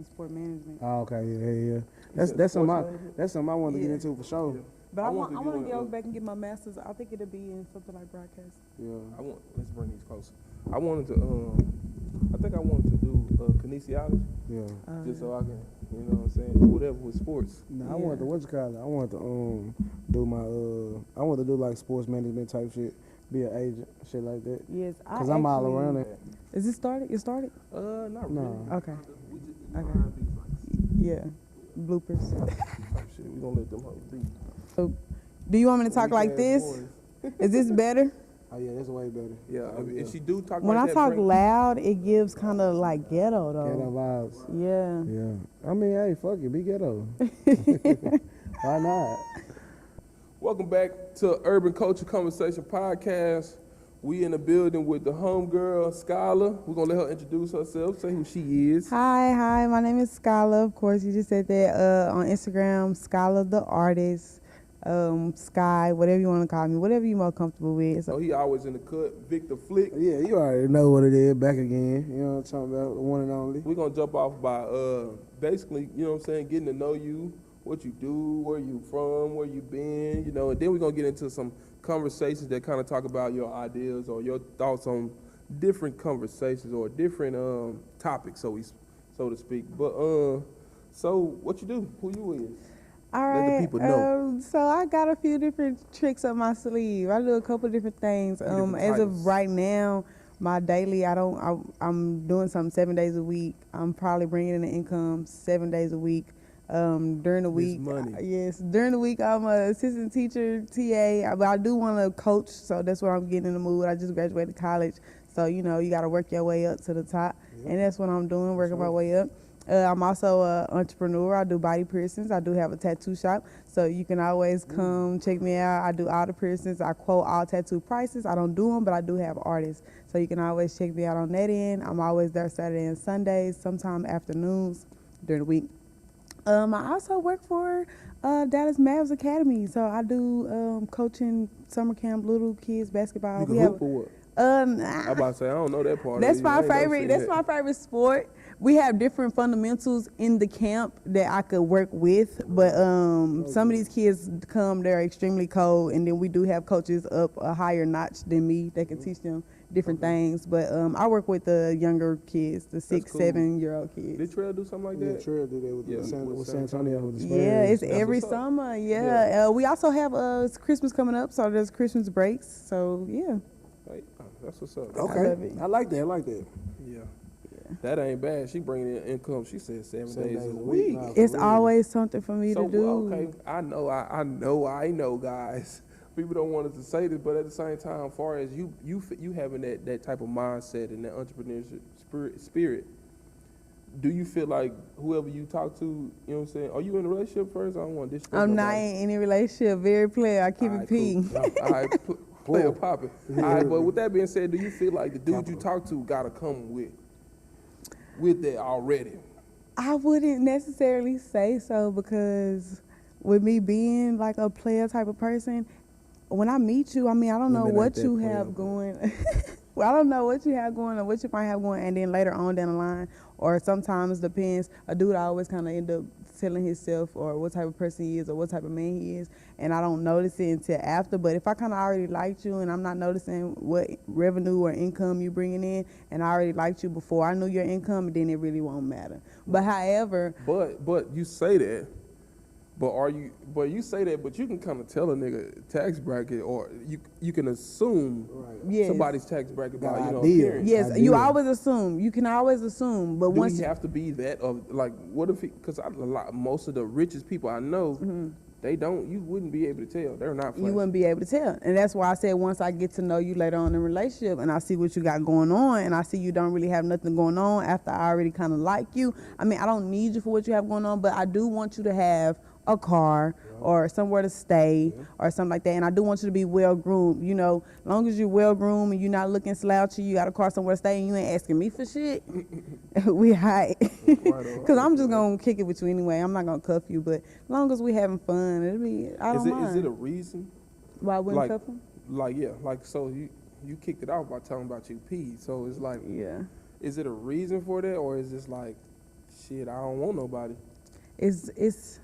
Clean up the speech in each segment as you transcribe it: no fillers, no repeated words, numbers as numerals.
sport management. Oh, okay, yeah. You said sports management? That's something I wanted to Yeah. get into for sure. Yeah. But I want to get go back and get my master's. I think it'll be in something like broadcast. Yeah. Let's bring these closer. I wanted to, I think I wanted to do kinesiology, Yeah. just so I can, you know what I'm saying, do whatever with sports. I wanted to I wanted to do my I wanted to do like sports management type shit, be an agent, shit like that. Yes, Cause I'm all around it. Is it started? It started? Not really. No. Okay. We just, Okay. behind these lights. Yeah. Bloopers. Type shit. We gonna let them hoes be. Do you want me to talk like this? Is this better? Oh yeah, that's way better. Yeah, if she do talk When like I that, talk loud, it gives kind of like ghetto though. Ghetto vibes. Yeah. Yeah. I mean, hey, fuck it, be ghetto. Why not? Welcome back to Urban Culture Conversation Podcast. We in the building with the homegirl, Skylar. We're going to let her introduce herself, say who she is. Hi. My name is Skylar. Of course, you just said that on Instagram, Skylar the artist, Sky, whatever you want to call me, whatever you're more comfortable with. So he always in the cut, Victor Flick. Yeah, you already know what it is. Back again. You know what I'm talking about? The one and only. We're going to jump off by basically, you know what I'm saying, getting to know you, what you do, where you from, where you been, you know, and then we're going to get into some conversations that kind of talk about your ideas or your thoughts on different conversations or different topics, so to speak. But so what you do? Who you is? All Let the right. people know. So I got a few different tricks up my sleeve. I do a couple different things. different As types. of right now, my daily, I'm doing something 7 days a week. I'm probably bringing in the income 7 days a week. During the week, money. yes. During the week, I'm an assistant teacher, TA. But I do want to coach, so that's where I'm getting in the mood. I just graduated college, so you know you got to work your way up to the top, and that's what I'm doing, working my way up. I'm also an entrepreneur. I do body piercings. I do have a tattoo shop, so you can always come check me out. I do all the piercings. I quote all tattoo prices. I don't do them, but I do have artists, so you can always check me out on that end. I'm always there Saturday and Sundays, sometime afternoons during the week. I also work for Dallas Mavs Academy, so I do coaching summer camp, little kids basketball. You can hoop or what? I'm Nah. about to say, I don't know that part. That's of it. my I ain't never favorite. seen That's that. my favorite sport. We have different fundamentals in the camp that I could work with, but some of these kids come, they're extremely cold, and then we do have coaches up a higher notch than me that can teach them different things. But I work with the younger kids, the 6, cool. 7-year-old kids. Did Trail do something like Yeah, that? Trey do that with, Yeah, with with San Antonio with the Spurs. Yeah, it's That's every what's up. summer. Yeah, Yeah. we also have Christmas coming up, so there's Christmas breaks. So yeah, Hey, that's what's up. Okay, love it. I like that. Yeah. That ain't bad. She bringing in income. She said 7 days a week. week. Nah, it's for real. always something for me So to do. okay, I know, guys. People don't want us to say this, but at the same time, as far as you having that type of mindset and that entrepreneurship spirit, do you feel like whoever you talk to, you know what I'm saying? Are you in a relationship first? I don't want to disrespect I'm not nobody. in any relationship. Very player. I keep All it right, P. cool. All right, player popping. All right, but with that being said, do you feel like the dude you talk to gotta come with that already? I wouldn't necessarily say so, because with me being like a player type of person, when I meet you, I mean, I don't know Women what ain't that you player, have but- going. Well, I don't know what you have going or what you might have going, and then later on down the line, or sometimes depends. A dude always kind of end up telling himself or what type of person he is or what type of man he is, and I don't notice it until after. But if I kind of already liked you and I'm not noticing what revenue or income you bringing in, and I already liked you before I knew your income, then it really won't matter. But however, But you say that, but you say that, but you can kind of tell a nigga tax bracket, or you can assume yes, somebody's tax bracket by Got you know idea. appearance. yes, I you do. always assume. You can always assume, but Do once he have to be that, or like what if he? Because most of the richest people I know, they don't. You wouldn't be able to tell. They're not. you Flashy. wouldn't be able to tell. And that's why I said once I get to know you later on in a relationship and I see what you got going on and I see you don't really have nothing going on after I already kind of like you. I mean, I don't need you for what you have going on, but I do want you to have a car or somewhere to stay or something like that. And I do want you to be well groomed. You know, long as you're well groomed and you're not looking slouchy, you got a car somewhere to stay and you ain't asking me for shit, we high. Because I'm just going to kick it with you anyway. I'm not going to cuff you, but as long as we having fun, it'll be, I don't mind. Is it a reason? Why I wouldn't like- cuff him? Like yeah, like so you kicked it off by telling about you peed. So it's like, Yeah. is it a reason for that, or is this like shit, I don't want nobody. It's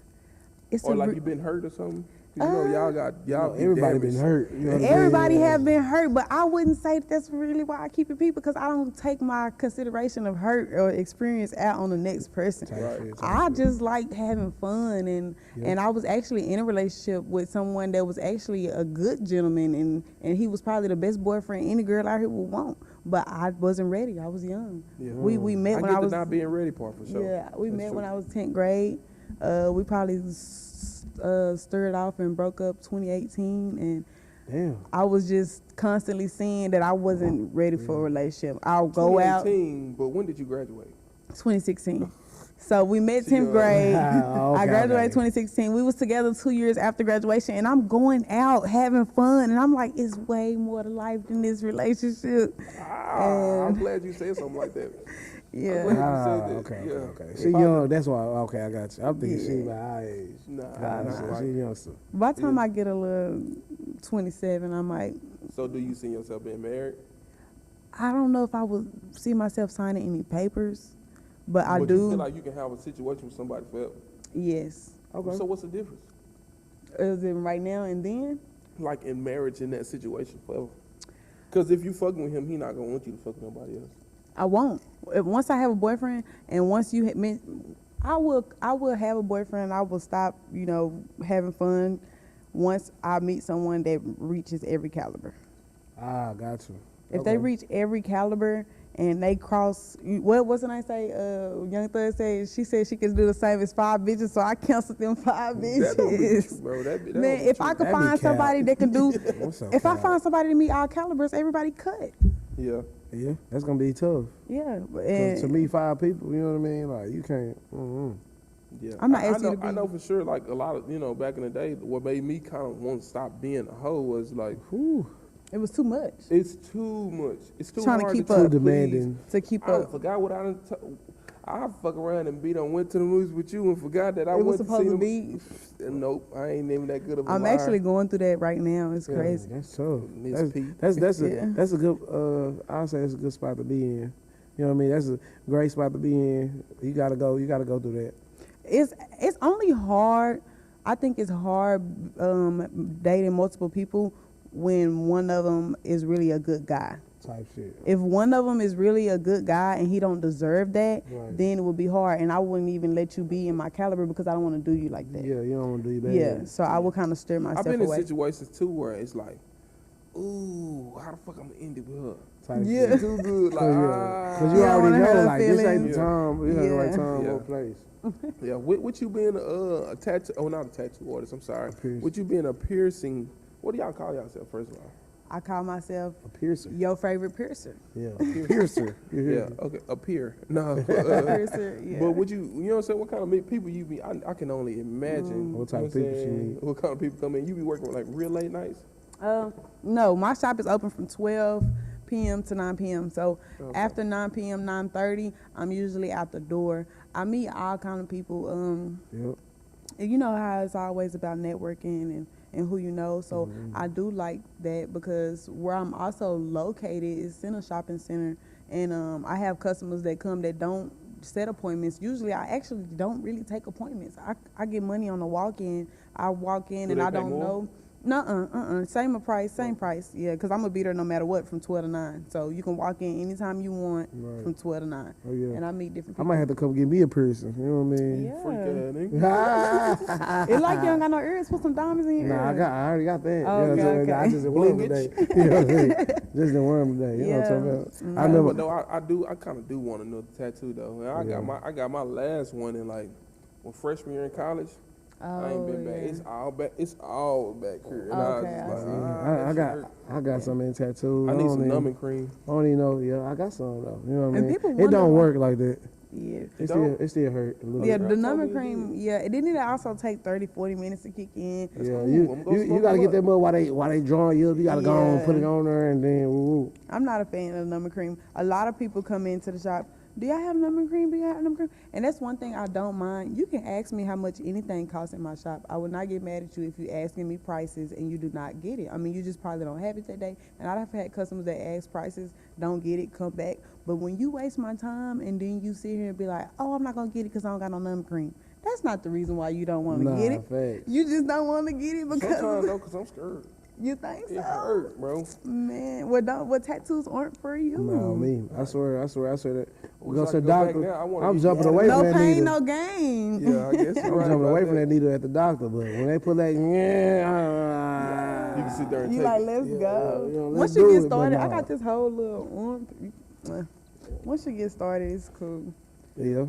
Or a like re- you been hurt or something. 'Cause you know, y'all be everybody damaged. been hurt. You know what I mean? Everybody Yeah. have been hurt, but I wouldn't say that's really why I keep it people because I don't take my consideration of hurt or experience out on the next person. Right. I just like having fun and I was actually in a relationship with someone that was actually a good gentleman and he was probably the best boyfriend any girl out here would want. But I wasn't ready. I was young. Yeah. We met I when get I was the not being ready part for sure. yeah, we That's met true. when I was 10th grade. We probably stirred off and broke up 2018 and Damn. I was just constantly seeing that I wasn't ready for a relationship. I'll go out 2018, but when did you graduate? 2016. So we met So 10th you're- grade. Okay, I graduated okay. 2016. We was together 2 years after graduation and I'm going out having fun and I'm like, it's way more to life than this relationship. I'm glad you said something like that. Yeah. glad- Ah, said that. okay, Yeah. okay. She young. That's why. Okay, I got you. I'm thinking she Yeah. by our age. Nah, Ah, nah, shit, like- she youngster. By the time I get a little 27, I might, So do you see yourself being married? I don't know if I would see myself signing any papers, but I But do. you feel like you can have a situation with somebody forever. Yes. Okay. So what's the difference? Is it right now and then? Like in marriage in that situation forever. Because if you fucking with him, he not gonna want you to fuck with nobody else. I won't. Once I have a boyfriend, and once you hit me, I will have a boyfriend. I will stop, having fun once I meet someone that reaches every caliber. Ah, got you. If they reach every caliber and they cross, what wasn't I say? Young Thug said she said she could do the same as 5 bitches, so I canceled them 5 That don't be bitches. true, bro. That Man, don't if be I true. could That be find cap. somebody that can do, What's up, if I cap? find somebody to meet all calibers, everybody cut. Yeah. Yeah, that's gonna be tough. Yeah, 'Cause and to meet 5 people, you know what I mean? Like you can't. Yeah. I'm not I asking know, you to be- I know for sure, like a lot of, back in the day, what made me kind of want to stop being a hoe was like, Whew, it was too much it's too much. It's too Trying to hard keep to up. too please. demanding. to keep I up. forgot what I fuck around and went to the movies with you and forgot that I It was went supposed see to them. be. Nope, I ain't even that good of a I'm liar. actually going through that right now. It's crazy. That's tough. Miss That's P. Yeah. that's a good. I'll say it's a good spot to be in. You know what I mean? That's a great spot to be in. You gotta go through that. It's only hard. I think it's hard dating multiple people when one of them is really a good guy. Type shit. If one of them is really a good guy and he don't deserve that, Right. then it would be hard. And I wouldn't even let you be in my caliber because I don't want to do you like that. Yeah, you don't want to do your bad. Yeah, so I would kind of steer I've myself been in away. situations too where it's like, ooh, how the fuck I'm gonna end it with her? Type Yeah. shit. Too good, like Cause you Yeah, I already wanna know, hurt her like this ain't feelings. the time. This ain't the right Yeah. time Yeah. or place. yeah. What you being a tattoo? Oh, not a tattoo artist. I'm sorry. piercing. What you being a piercing? What do y'all call yourself first of all? I call myself A piercer. your favorite piercer. Yeah, a piercer. You hear Yeah. me? Okay. A peer. No. Piercer, yeah. But would you know what I'm saying? What kind of people you be? I can only imagine. What type you know of people I'm she saying? need? What kind of people come in? You be working with like real late nights? No, my shop is open from 12 p.m. to 9 p.m. So Okay. after 9 p.m., 9:30, I'm usually out the door. I meet all kind of people. Yep. And you know how it's always about networking and who you know. So I do like that because where I'm also located is in a shopping center. And I have customers that come that don't set appointments. Usually I actually don't really take appointments. I get money on the walk-in. I walk in Do and they I pay don't more? know. Same price. Yeah, because I'm going to be there no matter what from 12 to 9. So you can walk in anytime you want Right. from 12 to 9. Oh, yeah. And I meet different I people. might have to come get me a piercing. You know what I mean? Freak Yeah. ass nigga. It's like you don't got no ears. Put some diamonds in your Nah, ears. I already got that. Oh, you know what I'm okay, saying? okay. I just didn't worm today. You know what I'm saying? Just didn't worm today. You know what I'm talking about? I But never. no, I kind of do want another tattoo though. And I got my last one in like when freshman year in college. I ain't been back. yeah. It's all back here. And Okay, I I was see. just like, I that got shit hurt. I got some in tattoos. I need don't some even- numbing cream. I don't even know. Yeah, I got some though. You know what I And mean? people It wonder don't why- work like that. Yeah. It still hurt a little Yeah, bit. the I numbing told you cream, yeah, it didn't also take 30, 40 minutes to kick in. Yeah, cool. you I'm gonna you smoke gotta them get up. that mud while they drawing you up. You gotta go on, Yeah. put it on there, and then woo. I'm not a fan of the numbing cream. A lot of people come into the shop do y'all have numbing cream? Do y'all have numbing cream? And that's one thing I don't mind. You can ask me how much anything costs in my shop. I will not get mad at you if you asking me prices and you do not get it. I mean, you just probably don't have it that day. And I've had customers that ask prices, don't get it, come back. But when you waste my time and then you sit here and be like, oh, I'm not going to get it because I don't got no numbing cream. That's not the reason why you don't want to get it. Facts. You just don't want to get it because Sometimes though, cause I'm scared. you think so. It hurt, bro. Man, what tattoos aren't for you. No, me. I swear that. We Wish go I to the could go back doctor. now. I wanna I'm get- jumping away No from that pain, needle. no gain. Yeah, I guess you're I'm right jumping about away from that. that needle at the doctor, but when they put that, You can sit there and You take like, it. let's Yeah, go. yeah, let's Once do you get it, but started, I nah. got this whole little arm. Once you get started, it's cool. yeah.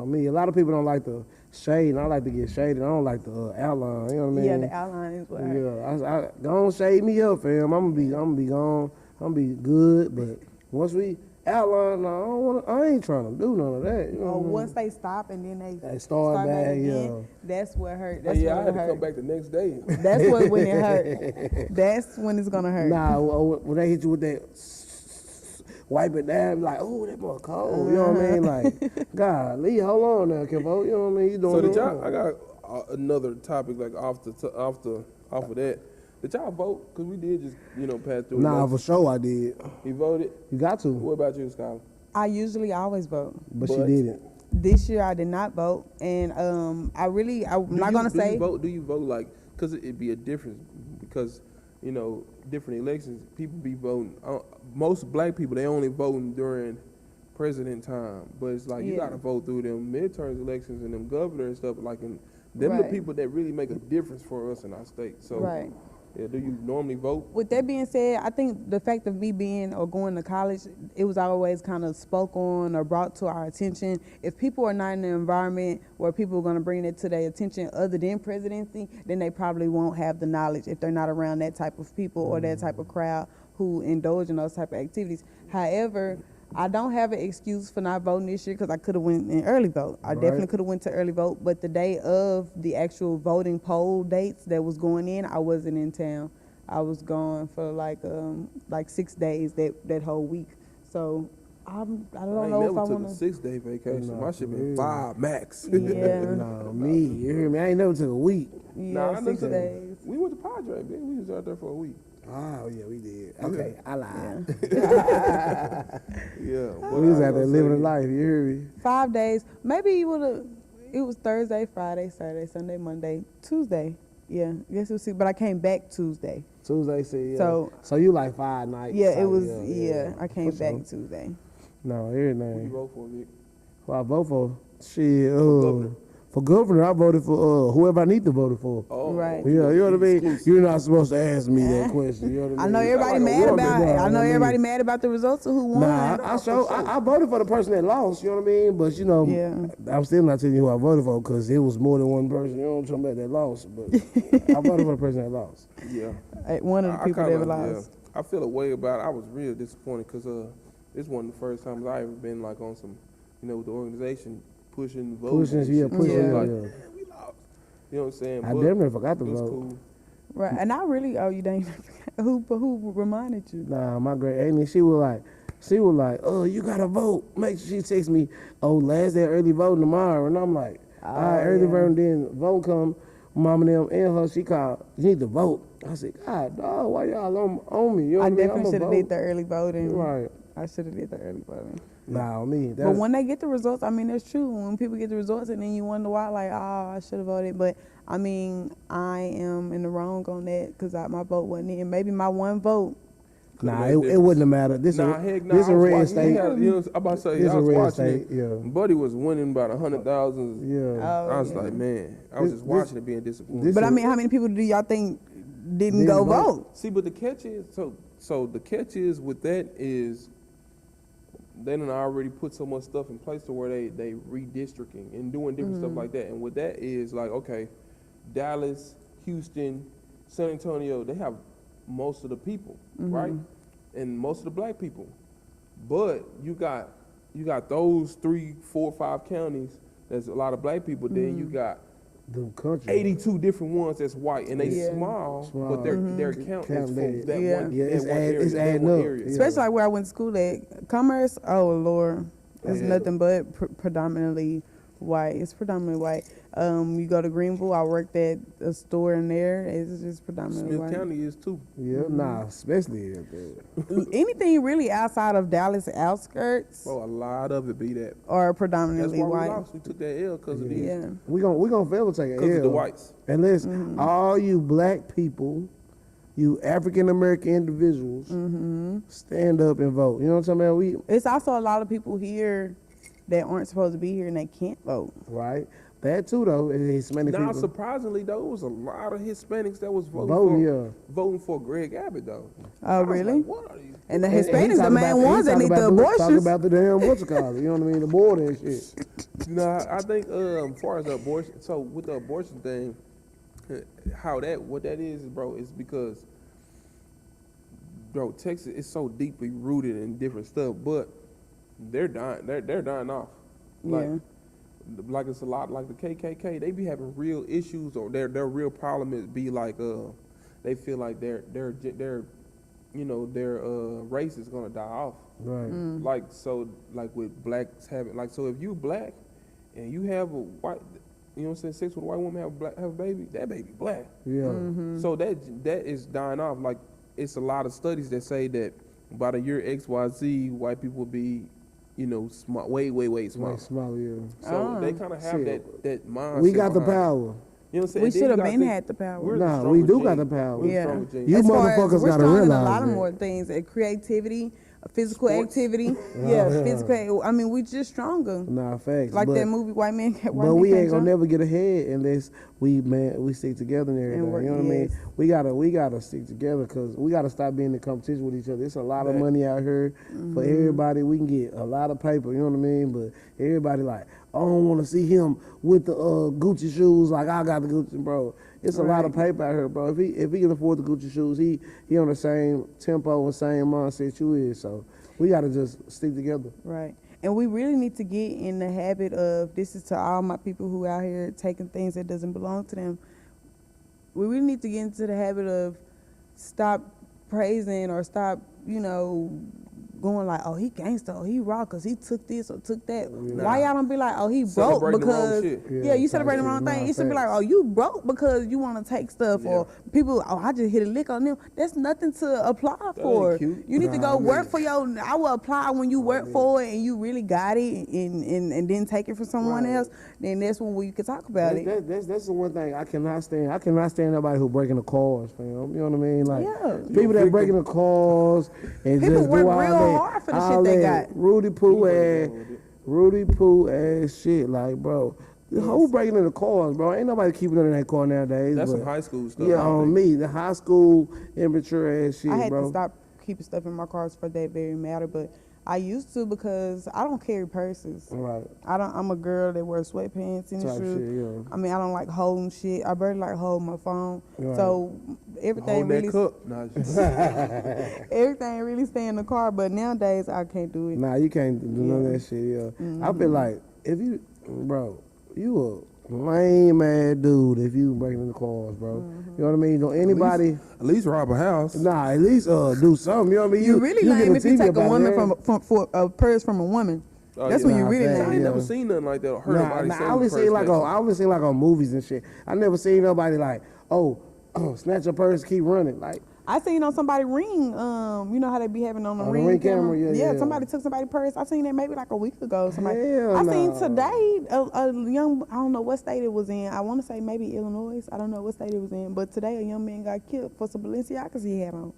Me, a lot of people don't like the shade, and I like to get shaded. I don't like the outline. You know what I mean? Yeah, the outline is what hurt. Yeah, I go on shade me up, fam. I'm gonna be gone. I'm gonna be good, but once we outline, no, I ain't trying to do none of that. You know Or what I mean? once they stop and then they start back, again, that's what hurt. That's Yeah, I when had it to come hurt. back the next day. That's when it hurt. That's when it's gonna hurt. Nah, when they hit you with that, wipe it down, be like, oh, that more cold. You know what I mean? Like, golly, hold on now, Kimbo. You know what I mean? You doing So did it y'all? wrong. I got another topic like off of that. Did y'all vote? Cause we did just pass through. Nah, elections. for sure I did. You voted. You got to, What about you, Skylar? I usually always vote. but she But- didn't. This year I did not vote, and I'm not gonna say. Do you vote like? Cause it'd be a difference because different elections people be voting. Most black people they only voting during president time, but it's like you Yeah. gotta vote through them midterms elections and them governor and stuff like and them the Right. people that really make a difference for us in our state. So Right. yeah, do you normally vote? With that being said, I think the fact of me being or going to college, it was always kind of spoke on or brought to our attention. If people are not in an environment where people are going to bring it to their attention other than presidency, then they probably won't have the knowledge if they're not around that type of people or that type of crowd who indulge in those type of activities. However, I don't have an excuse for not voting this year because I could have went in early vote. I definitely could have went to early vote, but the day of the actual voting poll dates that was going in, I wasn't in town. I was gone for like 6 days that whole week. So I don't I know ain't if I never want took a to. 6-day vacation. Nah, My shit for been real. 5 max. Yeah, No, me. You hear me? I ain't never took a week. yeah, I 6 never- days. We went to Padre, man. We was out there for a week. Oh, yeah, we did. Okay, I lied. Yeah. We was out there living a life, you hear me? 5 days. Maybe you would have. It was Thursday, Friday, Saturday, Sunday, Monday, Tuesday. Yeah, I guess it was 6. But I came back Tuesday. Tuesday said, yeah. So- So you like 5 nights? Yeah, it type, was. Yeah, I came For back sure. Tuesday. No, Who you everything. vote for, Nick? Who I vote for? Shit, governor. for governor, I voted for whoever I need to vote for. Oh, Right. Yeah, you know what I mean? exclusive. You're not supposed to ask me that question. You know what I I mean? know everybody like a mad woman, about. you know I what know I mean? everybody mad about the results of who won. Nah, I voted for the person that lost. You know what I mean? But Yeah. I'm still not telling you who I voted for because it was more than one person. You know what I'm talking about that lost. But I voted for the person that lost. Yeah. One of the people that lost. Yeah, I feel a way about it. I was real disappointed because this one of the first times I ever been like on some, with the organization pushing votes. Pushing, and yeah, shit. pushing, So it's yeah, like, yeah. man, we lost. You know what I'm saying? I But damn near forgot to it was vote. cool. Right, and I really. Oh, you didn't. Who reminded you? Nah, my great Amy, she was like, oh, you gotta vote. Make sure she texts me, oh, last day early voting tomorrow. And I'm like, all right, early yeah. voting, then vote come. Mom and them and her, she called, you need to vote. I said, God, dog, why y'all on me? You know what I I mean? definitely I'ma should have vote. did the early voting. Right. I should have did the early voting. Nah, me. But That's, when they get the results, I mean, that's true. When people get the results and then you wonder why, like, oh, I should have voted. But, I mean, I am in the wrong on that because my vote wasn't in. Maybe my one vote. nah, made a it difference. wouldn't have mattered. This Heck no. this I a was red watching- state. I'm about to say, This I a was red watching state, it. yeah. Buddy was winning about 100,000. Yeah. Oh, I was yeah. like, man, I was This- just watching it being disappointed. this But, a- I mean, how many people do y'all think didn't Didn't go vote? vote? See, but the catch is so the catch is with that is they done already put so much stuff in place to where they redistricting and doing different stuff like that. And with that is like, okay, Dallas, Houston, San Antonio, they have most of the people, right? And most of the black people. But you got those 3, 4, 5 counties, there's a lot of black people, then you got The country. 82 different ones that's white, and they Yeah. small, Small. but their count is from Count that Yeah. one. Yeah, that it's one add- area, it's that adding one up. area. Yeah. Especially like where I went to school at Commerce. Oh Lord, it's Yeah. nothing but predominantly white. It's predominantly white. You go to Greenville. I worked at a store in there. It's just predominantly Smith white. County is too. Yeah, nah, especially up there. Anything really outside of Dallas outskirts Bro, a lot of it be that. are That's predominantly why we white. lost. We took that L because of these. Yeah. We gonna forever take an Because of the L. whites. Unless all you black people, you African American individuals, stand up and vote. You know what I'm talking about? It's also a lot of people here that aren't supposed to be here and they can't vote. Right. That too though. It's many Now, people surprisingly though, it was a lot of Hispanics that was voting for Greg Abbott though. Oh, I was really? like, what are these? And the And he Hispanics, the talking main about- ones he that need talking the about Talking abortions. about the damn what's it called? You know what I mean? The border and shit. Nah, I think as far as the abortion, so with the abortion thing, what that is, bro, is because, bro, Texas is so deeply rooted in different stuff, but they're dying. They're dying off. Like it's a lot like the KKK. They be having real issues, or their real problem is be like they feel like their race is gonna die off. Right. Like so, like with blacks having like so if you black and you have a white, you know what I'm saying, sex with a white woman, have a baby, that baby black. Yeah. So that is dying off. Like it's a lot of studies that say that by the year XYZ, white people will be, way small. Like small, yeah. So they kind of have Shit. that mindset. We got the behind it. power. You know what I'm saying? We Then should you have gotta been think, had the power. we're the Nah, we stronger do got gene. the power. We're the Yeah. stronger gene. You As far as motherfuckers we're gotta strong in realize a lot of that. more things, creativity, physical Sports. activity. Physical. I mean, we just stronger. Nah, facts. Like but, that movie White Man Can't But we ain't gonna Jump. never get ahead unless we stick together and everything. work- You know what I mean? yes. We gotta stick together because we gotta stop being in competition with each other. It's a lot of Right. money out here for everybody. We can get a lot of paper. You know what I mean? But everybody like, I don't want to see him with the Gucci shoes like I got the Gucci, bro. It's a lot of paper out here, bro. If he can afford the Gucci shoes, he on the same tempo and same mindset you is. So we gotta just stick together. Right. And we really need to get in the habit of, this is to all my people who out here taking things that doesn't belong to them. We really need to get into the habit of stop praising or stop, going like, oh, he gangsta, or he raw because he took this or took that. Why y'all don't be like, oh, he broke Celebrating the wrong because, shit. yeah, you celebrating the wrong thing. You should be like, oh, you broke because you want to take stuff. Or people, oh, I just hit a lick on them. That's nothing to apply for. cute. You need to go work for I will apply when you work for it and you really got it and then take it from someone else. Then that's when we can talk about it. That's the one thing I cannot stand. I cannot stand nobody who breaking the cars, fam. You know what I mean? Like Yeah. people that breaking the cars and People just work do all real that, hard for the all shit they that got. Rudy Poo ass shit. Like, bro, who breaking in the cars, bro? Ain't nobody keeping under that car nowadays. That's but, some high school stuff. Yeah, I on think. me, the high school immature ass shit, I had bro. to stop keeping stuff in my cars for that very matter, but I used to because I don't carry purses. Right. I'm a girl that wears sweatpants in the Type shoes. shit, yeah. I mean, I don't like holding shit. I barely like holding my phone. Right. So everything Hold really, that cup. Nah, everything really stay in the car. But nowadays I can't do it. Nah, you can't do none of that shit, yeah. I feel like if you, bro, you a lame ass dude if you breaking in the cars, bro. You know what I mean? Don't anybody, at least rob a house. nah, at least do something. You know what I mean? You really get lame a if you TV take a about woman that. for a purse from a woman. Oh, That's yeah. when you Nah, really fact, I ain't lame. never Yeah. seen nothing like that or heard Nah, nobody nah, say I only the seen first like thing. I only seen like on movies and shit. I never seen nobody like, oh, snatch your purse, keep running. Like, I seen on somebody ring, you know how they be having on the Oh, the ring Ring camera, yeah. somebody took somebody's purse. I seen that maybe like a week ago. Somebody, Hell I seen no. today a young, I don't know what state it was in. I want to say maybe Illinois. I don't know what state it was in. But today a young man got killed for some Balenciagas he had on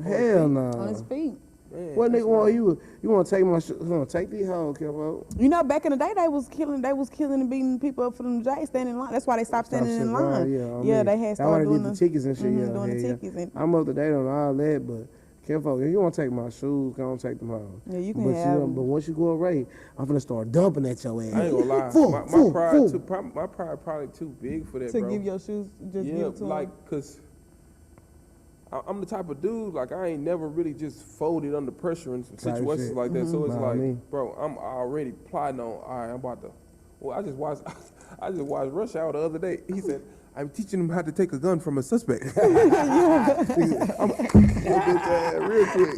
hell on his no. feet. Man, What nigga want you want to take my shit? Take these hoes, Kevo. You know, back in the day, they was killing and beating people up for them J's standing in line. That's why they stopped standing in line. Yeah, they had started doing the tickets and shit. Yeah, doing the yeah. tickets. And I'm up to date on all that, but Kevo, if you want to take my shoes, don't take them home. yeah, you can But have. but once you go away, I'm finna start dumping at your ass. I ain't gonna lie. Fool, my fool, pride fool. too. My pride probably too big for that, to bro. give your shoes, just Yeah, give it to like, them. cause I'm the type of dude, like, I ain't never really just folded under pressure in some Type situations shit. like that. So it's Nah, like, me. bro, I'm already plotting on, all right, I'm about to Well, I just watched Rush Hour the other day. He said, I'm teaching him how to take a gun from a suspect. I'm real quick.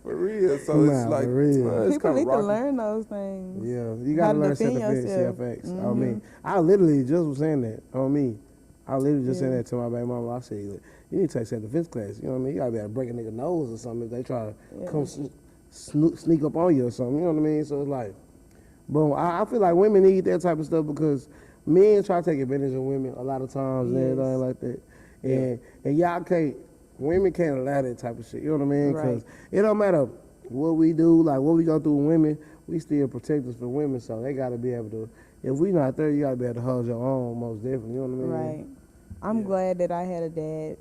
For real. So Nah, it's like, for real. it's People kind need of to rocky. learn those things. Yeah, you How gotta to learn self defend defense. Yeah, yourself. facts. I mean, I literally just was saying that on me. I literally just said Yeah. that to my baby mama. I said, "Look, you need to take self defense class. You know what I mean? You gotta be able to break a nigga nose or something if they try to come sneak up on you or something. You know what I mean? So it's like, but I feel like women need that type of stuff because men try to take advantage of women a lot of times and everything like that. And y'all can't, women can't allow that type of shit. You know what I mean? Because it don't matter what we do, like what we go through with women, we still protect us from women. So they gotta be able to. If we not there, you gotta be able to hold your own, most definitely. You know what I mean? Right. I'm glad that I had a dad.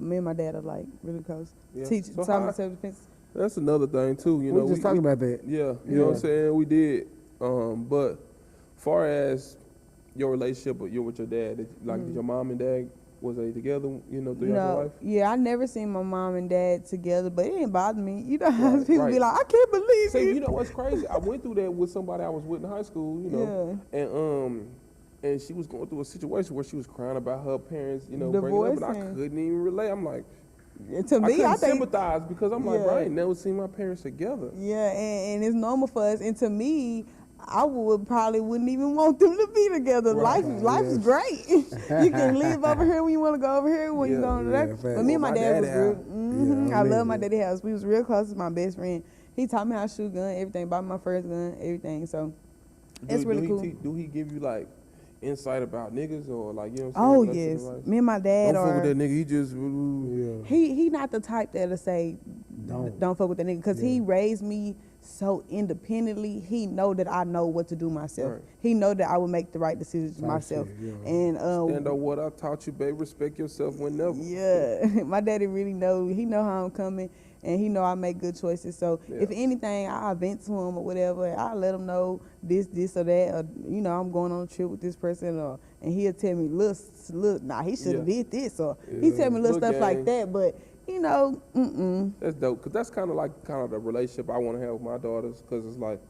Me and my dad are like really close. Yeah. Teaching, So talking how- about self-defense. That's another thing too. You know, We just talking about that. Yeah, you know what I'm saying? We did. But far as your relationship with your dad, did your mom and dad, was they together, you know, throughout your No, life? yeah, I never seen my mom and dad together, but it didn't bother me. You know how Right, people be right. like, I can't believe See, it. you know what's crazy? I went through that with somebody I was with in high school, you know, and she was going through a situation where she was crying about her parents, you know, breaking up, and I Divorcing. couldn't even relate. I'm like, To I me, couldn't I think sympathize because I'm like, bro, I Yeah. ain't never seen my parents together. yeah, and it's normal for us. And to me, I wouldn't even want them to be together. Right. Life is great. You can live over here when you want to go over here when you Yeah, go over yeah, there. fact. But me and Well, my my dad was daddy real. house. I I love my mean, daddy house. We was real close to my best friend. He taught me how to shoot gun, everything. Bought me my first gun, everything. So it's really cool. Do he give you like insight about niggas or like, you know what Oh I'm saying? yes, Lessons in life? me and my dad Don't fuck with are. that nigga. He just. Yeah. He not the type that'll say don't fuck with that nigga because he raised me so independently. He know that I know what to do myself. Right. He know that I will make the right decisions myself. shit, yeah. And Stand on what I taught you, babe. Respect yourself whenever. yeah, my daddy really know. He know how I'm coming, and he know I make good choices. So if anything, I vent to him or whatever. I let him know this or that. Or, you know, I'm going on a trip with this person, and he'll tell me, look, nah, he should have did this, or he tell me little Little stuff like gang. that. But you know, That's dope, because that's kind of the relationship I want to have with my daughters, because it's like,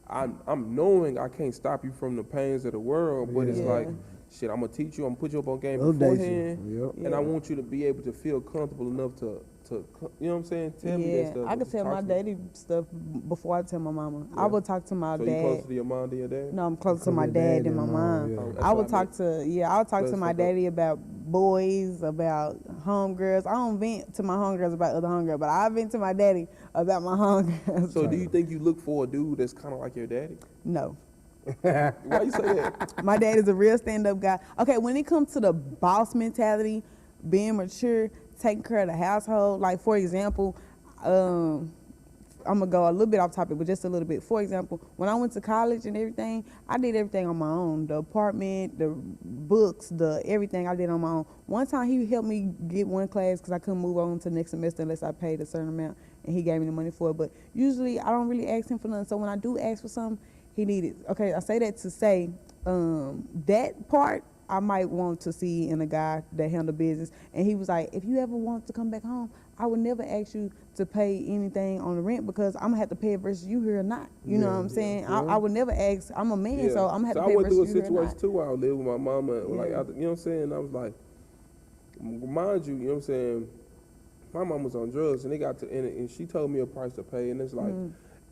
I'm knowing I can't stop you from the pains of the world, but it's Yeah. like, shit, I'm going to teach you, I'm going to put you up on game They'll date you. beforehand, Yep. and I want you to be able to feel comfortable enough to you know what I'm saying, tell me that yeah, stuff. I can tell talk my to me. daddy stuff before I tell my mama. I would talk to my So you dad. closer to your mom than your dad? No, I'm closer to my your dad dad than my and mom. yeah. Oh, that's I would what I talk I would talk to That's my fucked up. daddy about boys, about homegirls. I don't vent to my homegirls about other homegirls, but I vent to my daddy about my homegirls. So do you think you look for a dude that's kind of like your daddy? No. Why you say that? My dad is a real stand-up guy. Okay, when it comes to the boss mentality, being mature, taking care of the household, like for example, I'm gonna go a little bit off topic, but just a little bit. For example, when I went to college and everything, I did everything on my own. The apartment, the books, the everything I did on my own. One time he helped me get one class because I couldn't move on to next semester unless I paid a certain amount, and he gave me the money for it. But usually I don't really ask him for nothing. So when I do ask for something, he needed. Okay, I say that to say that part I might want to see in a guy that handle business. And he was like, if you ever want to come back home, I would never ask you to pay anything on the rent because I'm gonna have to pay it versus you here or not. You know what I'm saying? I would never ask. I'm a man, so I'm gonna have to I pay went through a versus you here or situation not. too where I lived with my mama, like, Yeah. you know what I'm saying? I was like, mind you know what I'm saying? My mom was on drugs, and they got to, and she told me a price to pay, and it's like,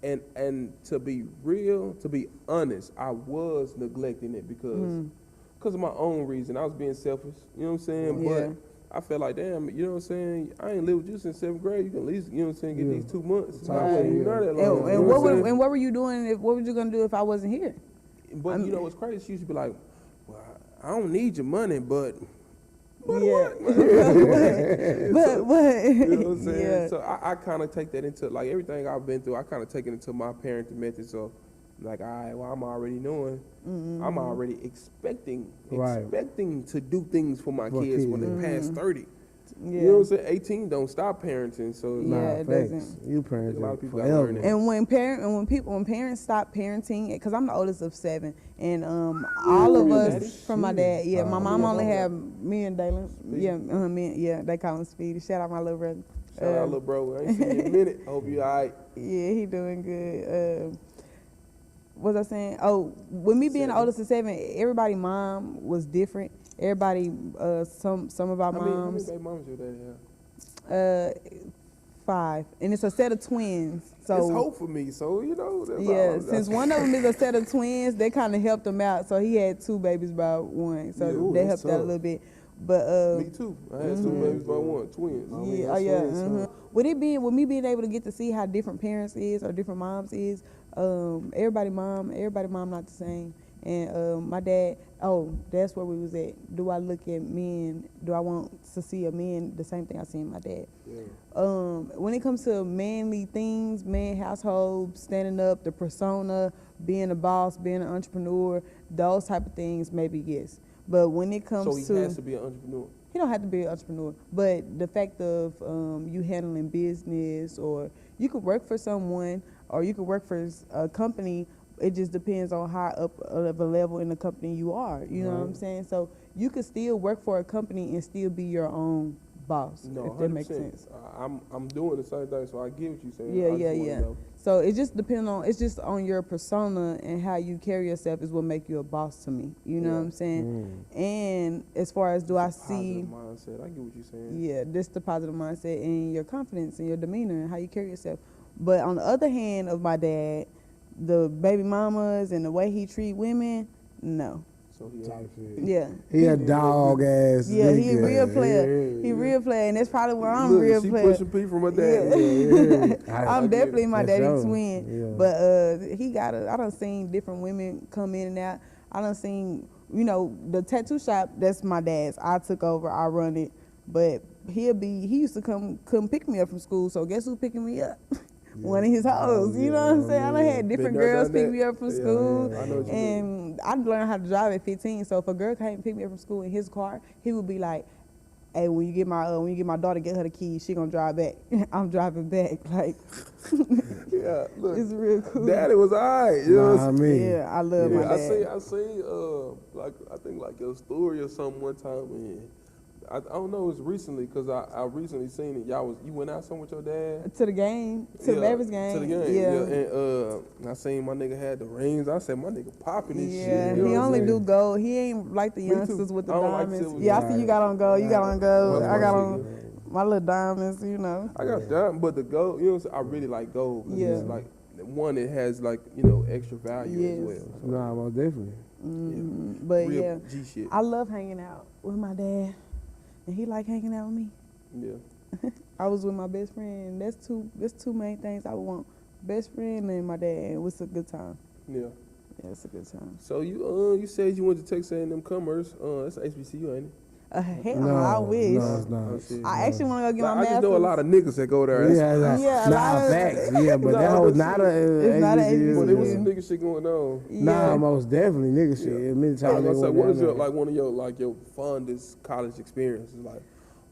and to be real, to be honest, I was neglecting it because of my own reason. I was being selfish, you know what I'm saying? Yeah. But I felt like, damn, you know what I'm saying? I ain't lived with you since 7th grade. You can at least, you know what I'm saying, get these 2 months. I wasn't even there that long. you know And what I'm saying? what were you doing? What were you gonna do if I wasn't here? But you know what's crazy? She used to be like, well, I don't need your money, but Yeah. but you know what I'm saying? yeah. So I kind of take that into, like, everything I've been through, I kind of take it into my parenting method. So, like, all right, well, I'm already knowing. I'm already expecting to do things for my kids when they pass 30. Yeah. You know what I'm saying? 18 don't stop parenting. So, Yeah, Nah, it facts. doesn't. You parents A lot of people gotta forever. learn that. And when parents stop parenting, because I'm the oldest of 7, and all of From your us daddy? from my dad. Yeah, my mom yeah, only okay. had me and Dalen. Yeah, they call him Speedy. Shout out my little brother. Shout out, little bro. I ain't seen you in a minute. Hope you all right. Yeah, he doing good. what was I saying? Oh, with me being the 7. oldest of 7, everybody mom was different. Everybody, some of our How many moms, baby mamas your daddy have? 5, and it's a set of twins. So It's hope for me, so you know. That's yeah, all since one of them is a set of twins, they kind of helped him out. So he had 2 babies by one, so Yeah. Ooh, they that's helped out a tough. little bit. But Me too. I had 2 babies by one, twins. I mean, yeah, that's yeah. what it's, With me being able to get to see how different parents is or different moms is, everybody mom not the same. And my dad, that's where we was at. Do I look at men? Do I want to see a man the same thing I see in my dad? Yeah. When it comes to manly things, man household, standing up, the persona, being a boss, being an entrepreneur, those type of things, maybe yes. But when it comes So he to has to be an entrepreneur. he don't have to be an entrepreneur, but the fact of you handling business, or you could work for someone, or you could work for a company. It just depends on how up of a level in the company you are. You know what I'm saying? So you could still work for a company and still be your own boss. No, if that makes 100%. sense. I'm doing the same thing, so I get what you're saying. Yeah, I just yeah, wanna yeah. know. So it just depends on, it's just on your persona and how you carry yourself is what make you a boss to me. You know Yeah. what I'm saying? And as far as do I see, Positive mindset. I get what you're saying. yeah, this the positive mindset and your confidence and your demeanor and how you carry yourself. But on the other hand of my dad, the baby mamas and the way he treat women, no. So he Type shit. Yeah. He a dog ass. Yeah, he a nigga. real player. Yeah, He yeah. real player, and that's probably where I'm Look, real she player. pushing P from her dad. I'm definitely my For daddy sure. twin. Yeah. But I done seen different women come in and out. I done seen, the tattoo shop, that's my dad's. I took over, I run it. But he used to come pick me up from school, so guess who picking me up? One of his hoes, you know what I'm saying? I done had different Been there, girls done pick that. me up from Yeah, school. yeah, I know what you mean. And I learned how to drive at 15, so if a girl came and pick me up from school in his car, he would be like, hey, when you get my daughter, get her the keys, she gonna drive back. I'm driving back. Like, Yeah, look. it's real cool. Daddy was alright. You know what I'm saying? Yeah, I love my Yeah, I dad. seen, like I think like your story or something one time, and I don't know, it was recently because I recently seen it. You went out somewhere with your dad. To the game, to the Mavericks game. To the game. Yeah. And I seen my nigga had the rings. I said my nigga popping this Yeah, shit. You he know what I'm only saying? do gold. He ain't like the Me too. youngsters with the I don't like diamonds. silver. Yeah, I see you got on gold. You got on gold. That's I got my on shit. my little diamonds. I got that, but the gold, you know, what I'm saying? I really like gold. 'Cause Yeah. It's like one, it has like extra value Yes. as well. So, Nah, most definitely. But real yeah, G shit. I love hanging out with my dad, and he like hanging out with me. Yeah. I was with my best friend. That's two main things I would want: best friend and my dad. And it's a good time. Yeah. Yeah, it's a good time. So you said you went to Texas A&M Commerce. That's HBCU, ain't it? Hell no, I wish. No, it's Oh, not. shit. I actually want to go get Like, my I master's. just know a lot of niggas that go there. That's- Yeah, Yeah, a nah, lot of- facts. Yeah, but No, that but was not a. It's not a HBCU. But there was Yeah. some nigga shit going on. Nah, Yeah. most definitely nigga shit. Yeah. Many I times was gonna say, they what went is down your there. like one of your fondest college experiences? Like,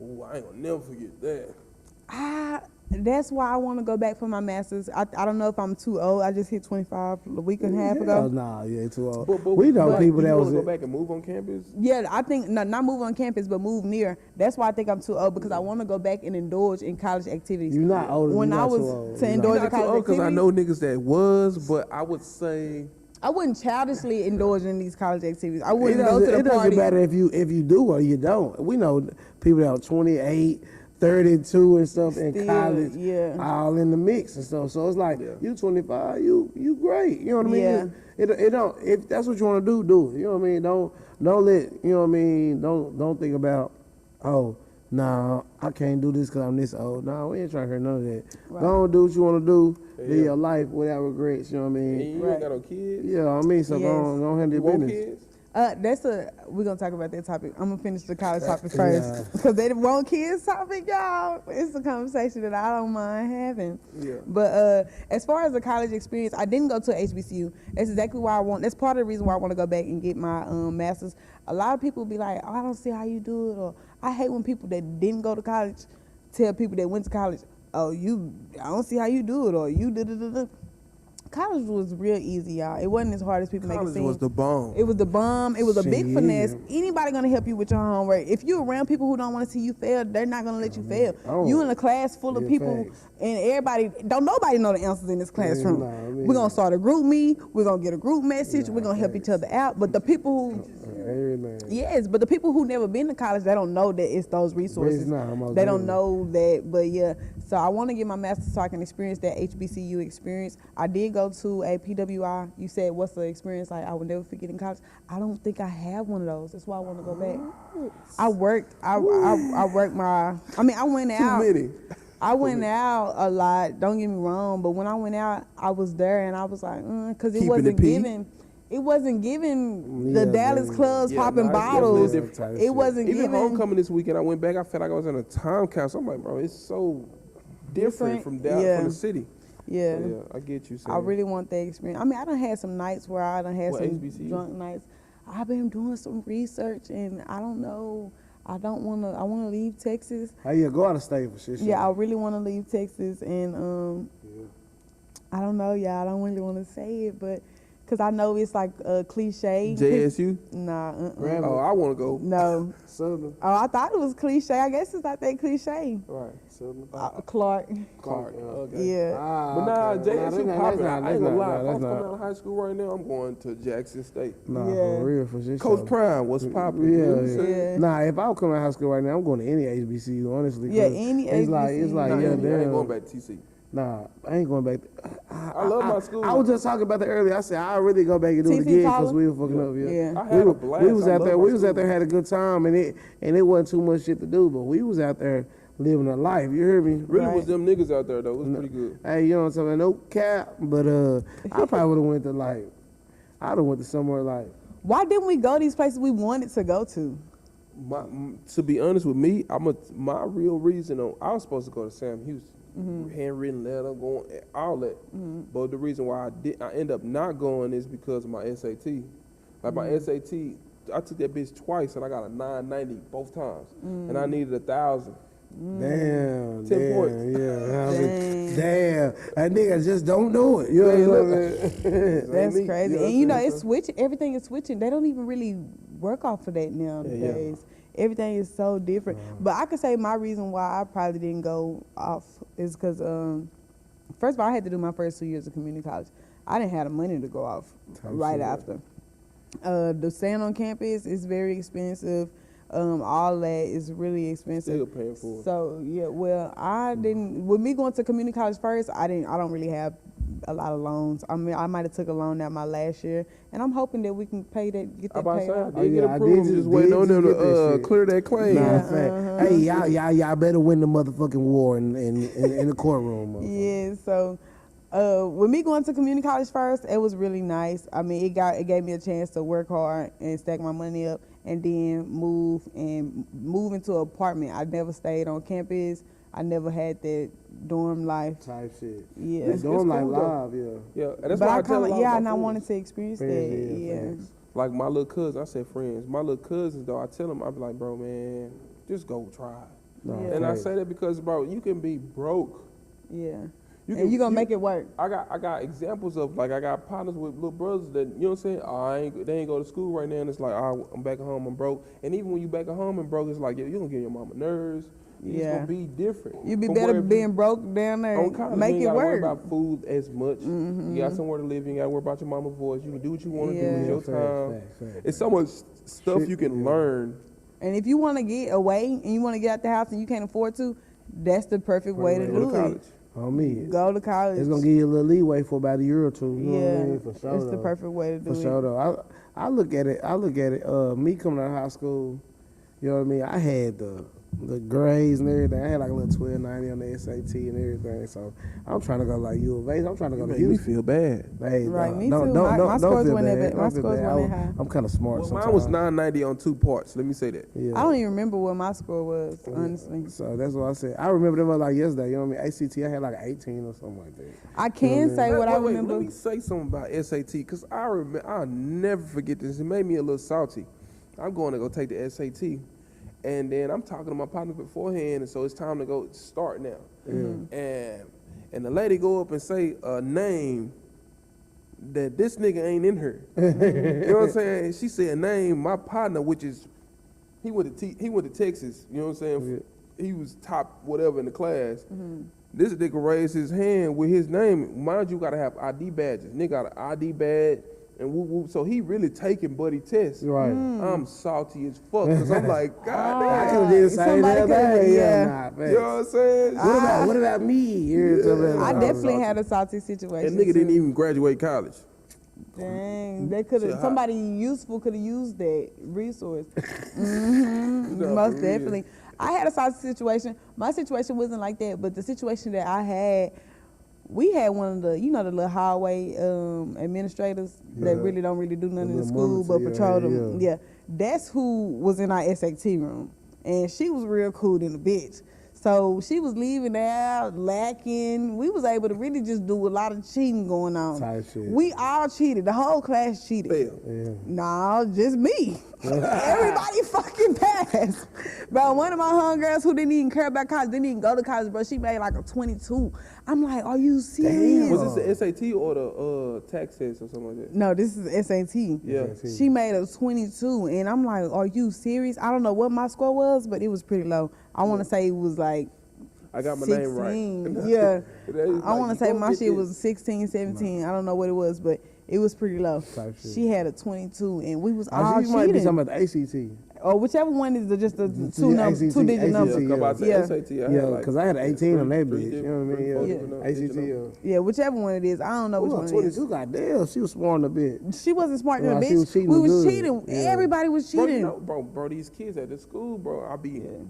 oh, I ain't gonna never forget that. That's why I want to go back for my master's. I don't know if I'm too old. I just hit 25 a week and a half Hell ago. nah, yeah, too old. But We know people do that you was. wanna go back and move on campus? Yeah, I think not move on campus, but move near. That's why I think I'm too old, because I want to go back and indulge in college activities. You're not old. When you're I not was too old. to You're indulge not. in college Because I activities, know niggas that was, but I would say I wouldn't childishly indulge in these college activities. I It wouldn't go to doesn't, the it doesn't party. matter if you do or you don't. We know people that are 28, 32 and stuff in Still, college, yeah. all in the mix and stuff. So it's like Yeah. you 25, you great. You know what I mean? Yeah. It don't. If that's what you want to do, do it. You know what I mean? Don't let you know what I mean. Don't think about nah, I can't do this because I'm this old. Nah, we ain't trying to hear none of that. Right. Go and do what you want to do. Live Yeah. your life without regrets. You know what I and mean? you Right. ain't got no kids. Yeah, I mean, so Yes. go on handle You your want business. kids? We're gonna talk about that topic. I'm gonna finish the college topic Yeah. first, because they want kids topic, y'all. It's a conversation that I don't mind having. Yeah. But as far as the college experience, I didn't go to HBCU. That's exactly why I want. That's part of the reason why I want to go back and get my master's. A lot of people be like, "Oh, I don't see how you do it," or I hate when people that didn't go to college tell people that went to college, "Oh, I don't see how you do it," or "You da da da da." college was real easy, y'all. It wasn't as hard as people make it College seem. was the bomb. It was the bomb. It was a big Shit. finesse. Anybody gonna help you with your homework? If you're around people who don't want to see you fail, they're not gonna let you fail. Oh. You in a class full of Yeah, people, facts. and everybody don't nobody know the answers in this classroom. nah, I mean- We're gonna start a group meet. We're gonna get a group message. We're gonna help each other out. But the people who Everything. Yes, but the people who never been to college, they don't know that it's those resources. Nah, most They don't definitely. know that, but yeah. So I want to get my master's so I can experience that HBCU experience. I did go to a PWI. You said, what's the experience like? I will never forget in college. I don't think I have one of those. That's why I want to go back. I worked. I worked my. I mean, I went Too out. many. I went out a lot. Don't get me wrong, but when I went out, I was there and I was like, because it Keeping wasn't it P? giving. It wasn't giving the Yeah, Dallas man. clubs Yeah, popping nah, it's bottles. definitely different. It wasn't Even giving. homecoming this weekend, I went back. I felt like I was in a time capsule. I'm like, bro, it's so different from Dallas, Yeah. from the city. Yeah. So, yeah, I get you. I really want that experience. I mean, I done had some nights where I done had What, some HBCU? drunk nights. I've been doing some research and I don't know. I want to leave Texas. Hey, yeah, go out of state for shit. Yeah, I really want to leave Texas and I don't know, y'all. I don't really want to say it, but because I know it's like a cliche. JSU. Nah, Grab Oh, it. I want to go. no. Southern. Oh, I thought it was cliche. I guess it's not that cliche. Right. Southern. Clark. Clark. Okay. Yeah. Ah, But nah, okay. JSU that's popping. not- I ain't gonna lie. If that's I'm coming not- out of high school right now, I'm going to Jackson State. Nah, Yeah. for real, for shit. Coach Prime, what's popping? Yeah, You know what I'm yeah. saying? Yeah. Nah, if I was coming out of high school right now, I'm going to any HBCU, honestly. Yeah, 'cause any it's like, HBCU. like, Nah, yeah, I ain't damn. going back to TC. Nah, I ain't going back. I love my school. I was just talking about that earlier. I said I really go back and do it TC again because Tyler? we were fucking up. Yeah, Yeah. I had a blast. We was I out love there. my We was out school. there, had a good time, and it wasn't too much shit to do. But we was out there living a life. You hear me? Really Right. was them niggas out there though. It was pretty good. Hey, you know what I'm saying? No cap, but I probably would have went to like, I'd have went to somewhere like. Why didn't we go these places we wanted to go to? To be honest with me, my real reason I was supposed to go to Sam Houston. Handwritten letter, going all that. But the reason why I end up not going is because of my SAT. Like my SAT, I took that bitch twice and I got a 990 both times, and I needed 1,000. Damn, 10 damn, points. yeah. I mean, Dang. damn, that nigga just don't know it. You know what I'm saying? That's me. crazy. You know And you know, what I'm it's switching. Everything is switching. They don't even really work off of that nowadays. Everything is so different. But I could say my reason why I probably didn't go off is because, first of all, I had to do my first 2 years of community college. I didn't have the money to go off right after. The staying on campus is very expensive. All that is really expensive. Still paying for it. So yeah, well, I didn't. With me going to community college first, I don't really have a lot of loans. I mean, I might have took a loan out my last year, and I'm hoping that we can pay that, get I that about to paid say, I off. did get yeah, I approved. did Just just- waiting did on them just get that to shit. clear that claim. Nah, Yeah, fact. Hey, y'all better win the motherfucking war in the courtroom. motherfucker. Yeah, so with me going to community college first, it was really nice. I mean, it gave me a chance to work hard and stack my money up, and then move into an apartment. I never stayed on campus. I never had that dorm life. Type shit. Yeah. It's doing like cool, though. live, yeah. Yeah, and that's But why I I tell a kind lot of, yeah, of and my I friends. wanted to experience Friends, that. yeah, Yeah. facts. Like my little cousins, I said friends. My little cousins though, I tell them, I be like, bro, man, just go try. Nah, Yeah. And I facts. say that because, bro, you can be broke. Yeah. You And you're going to make it work. I got examples of, like, I got partners with little brothers that, you know what I'm saying? They ain't go to school right now, and it's like, I'm back at home, I'm broke. And even when you back at home and broke, it's like, you're going to give your mama nerves. It's Yeah. going to be different. You'd be From better where being broke down there. on college, Make you it ain't gotta worry work. about food as much. You got somewhere to live. You ain't got to worry about your mama's voice. You can do what you want to do Yeah. with your Facts, time. facts. It's so much stuff Shit, you can yeah. learn. And if you want to get away and you want to get out the house and you can't afford to, that's the perfect way to Go to do college. it. On me. Go to college. It's gonna give you a little leeway for about a year or two. You know what I mean? For sure. it's the though. perfect way to do For it. sure though. I look at it. Me coming out of high school, you know what I mean? I had the grades and everything. I had like a little 1290 on the SAT and everything. So I'm trying to go like U of A. I'm trying to go to Make me Houston. feel bad. Hey, Right, dog, me don't, too. Don't, My scores feel weren't that bad. bad. My Don't feel scores bad. weren't that high. I'm kind of smart Well, sometimes. mine was 990 on 2 parts. Let me say that. Yeah. I don't even remember what my score was, honestly. So that's what I said. I remember them like yesterday. You know what I mean? ACT, I had like 18 or something like that. I can say what I Wait, remember. let me say something about SAT, because I'll never forget this. It made me a little salty. I'm going to go take the SAT, and then I'm talking to my partner beforehand, and so it's time to go start now. And the lady go up and say a name, that this nigga ain't in her. You know what I'm saying? She said name my partner, which is he went to Texas. You know what I'm saying? He was top whatever in the class. This nigga raised his hand with his name. Mind you, gotta have ID badges. Nigga got an ID badge and whoop whoop. So he really taking buddy tests. Right. I'm salty as fuck because I'm like, God I damn. could have did the same Somebody thing. coulda- yeah. Nah, You know what I'm saying? what about me? I definitely had a salty situation. And nigga didn't too. even graduate college. Dang, they could Shit have. hot. Somebody useful could have used that resource. No, Most for real. definitely. I had a salty situation. My situation wasn't like that, but the situation that I had, we had one of the, the little hallway administrators that really don't really do nothing in little school but monitor, patrol yeah, them. Yeah, that's who was in our SAT room, and she was real cool than a bitch. So she was leaving out, lacking. We was able to really just do a lot of cheating going on. Type shit. We all cheated. The whole class cheated. Fail. Yeah. No, just me. Everybody fucking passed. Bro, one of my homegirls who didn't even care about college, didn't even go to college, bro, she made like a 22. I'm like, are you serious? Was this the SAT or the tax test or something like that? No, this is SAT. Yeah. She made a 22, and I'm like, are you serious? I don't know what my score was, but it was pretty low. I want to say it was like I got my 16. name right. Yeah. They was I like, want you to say gonna my get shit this. was 16, 17. I don't know what it was, but it was pretty low. Type shit. She had a 22, and we was all You might be cheating. talking about the ACT. Or whichever one is just the The two-digit ACT, number. Yeah, come out to Yeah. SAT. I Yeah, had like because I had an 18 on that three bitch. You know what I mean? four Yeah. different ACT. numbers. Yeah, whichever one it is. I don't know which one it is. 22, goddamn. She was smart a bit. She wasn't smart than a Nah, bitch. she was cheating we was good. cheating. Yeah. Everybody was Bro, cheating. bro, these kids at the school, bro,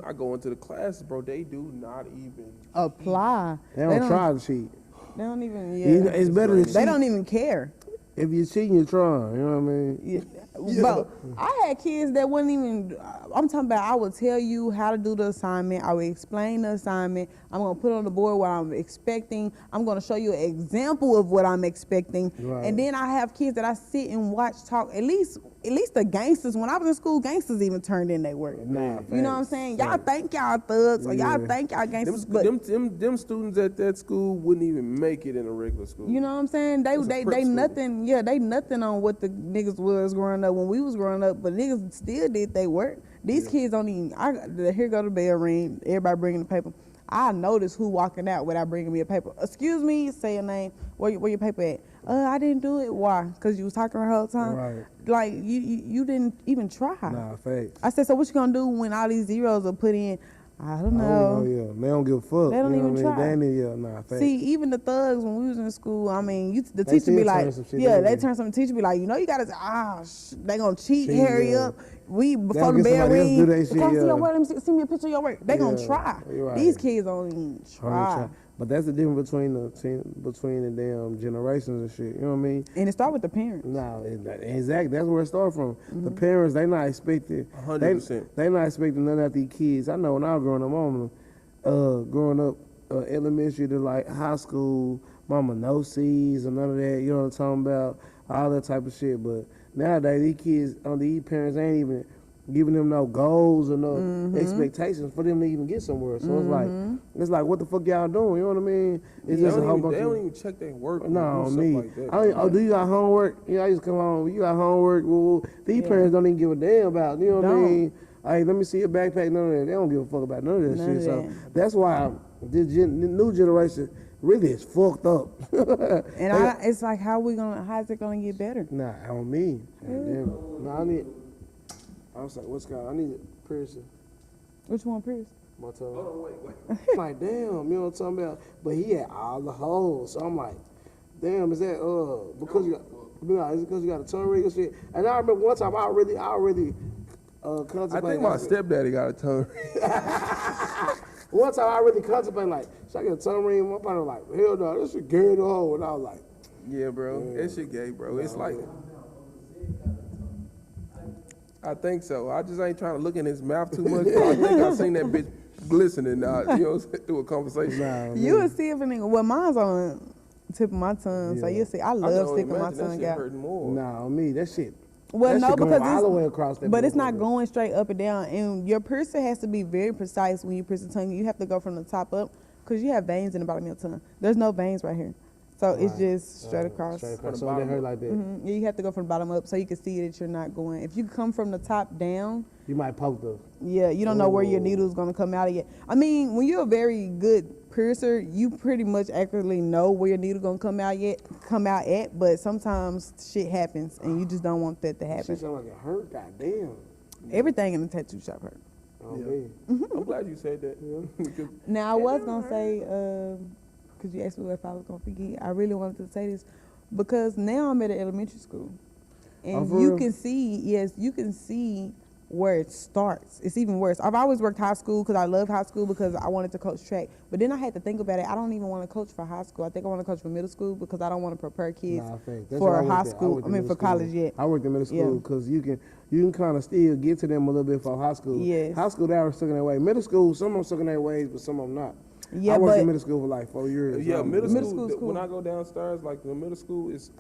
I go into the classes, bro, they do not even Apply. They don't try to cheat. They don't even. It's better to cheat. They don't even care. If you're cheating, you're trying. You know what I mean? Yeah. Bro, I had kids that wouldn't even. I'm talking about. I would tell you how to do the assignment. I would explain the assignment. I'm gonna put on the board what I'm expecting. I'm gonna show you an example of what I'm expecting. Right. And then I have kids that I sit and watch talk. At least the gangsters. When I was in school, gangsters even turned in their work. Nah, You know what I'm saying? Y'all think y'all thugs or y'all Yeah. think y'all them, gangsters, but them students at that school wouldn't even make it in a regular school. you know what I'm saying? They It's a they prep they school. nothing. Yeah, they nothing on what the niggas was growing up when we was growing up. But niggas still did they work. These kids don't even. Here go the bell ring. Everybody bringing the paper. I notice who walking out without bringing me a paper. Excuse me, say your name. Where your paper at? I didn't do it. Why? Because you was talking the whole time. Right. Like you didn't even try. Nah, facts. I said, so what you gonna do when all these zeros are put in? I don't know. Oh, yeah. They don't give a fuck. They don't you know even what I mean? try. Nah, facts. See, even the thugs when we was in school, I mean, the They teacher be still like, turn some shit yeah, in. they turn some. The teacher be like, you gotta, they gonna cheat, Cheat, hurry yeah. up. We before They'll the get bell somebody else ring. do they shit, Come see yeah. your work. Let me see me a picture of your work. They gonna Yeah, try. you're right. These kids don't even try. But that's the difference between the damn generations and shit. You know what I mean? And it start with the parents. No, exactly. That's where it starts from. The parents, they not expecting. 100%. They not expecting none of these kids. I know when I was growing up, elementary to like high school, mama no C's and none of that. You know what I'm talking about? All that type of shit. But nowadays, these kids, these parents ain't even giving them no goals or no expectations for them to even get somewhere. So it's like, what the fuck y'all doing? You know what I mean? It's They just a whole don't bunch even, they of. don't even check their work. No, or do me. stuff like that. Do you got homework? I used to come home. You got homework? Well, these parents don't even give a damn about. You know what I mean? Hey, let me see your backpack. None of that. They don't give a fuck about none of that None shit. of So that's why the new generation really is fucked up. And it's like, how's it gonna get better? Nah, on me. Damn. Nah, I was like, what's going on? I need a piercing. Which one, Pierce? My tongue. Oh, wait. I'm like, damn, you know what I'm talking about? But he had all the holes. So I'm like, damn, is that because you got, is it because you got a tongue ring and shit? And I remember one time I already I contemplated. think my stepdaddy got a tongue ring. One time I really contemplated, like, should I get a tongue ring? My partner was like, hell no, this should Gary the hole. And I was like, Yeah, bro. That shit gay, bro. It's like, I think so. I just ain't trying to look in his mouth too much. But I think I seen that bitch glistening through a conversation. nah, You would see if a nigga. Well, mine's on the tip of my tongue, so Yeah. you see, I I love can only sticking my imagine that tongue shit out. hurting more. nah, on me, that shit. Well, that no, shit going because all the way across that but it's not motherfucker. going straight up and down. And your piercer has to be very precise when you pierce the tongue. You have to go from the top up because you have veins in the bottom of your tongue. There's no veins right here. So it's Right. just straight across. Straight From across. the So they bottom hurt up. like that. Yeah, you have to go from the bottom up so you can see that you're not going. If you come from the top down, You might poke the. yeah, you don't know where your Ooh. needle's gonna come out of yet. I mean, when you're a very good piercer, you pretty much accurately know where your needle gonna come out at. But sometimes shit happens, and you just don't want that to Shit happen. sound like it hurt. Goddamn. Everything in the tattoo shop hurt. Oh, Yeah. man. I'm glad you said that. Because Now I was gonna say, cause you asked me if I was gonna forget. I really wanted to say this because now I'm at an elementary school, and Oh, for you real? can see, yes, you can see where it starts. It's even worse. I've always worked high school because I love high school because I wanted to coach track. But then I had to think about it. I don't even want to coach for high school. I think I want to coach for middle school because I don't want to prepare kids Nah, thanks. That's for what I high worked at. school. worked I in mean, middle for college school. yet. I worked in middle Yeah. school because you can kind of still get to them a little bit for high school. Yes. High school, they are stuck in their way. Middle school, some of them stuck in their ways, but some of them not. Yeah, I worked but in middle school for like 4 years. yeah, so- middle Middle school. school's cool. When I go downstairs, like the middle school it's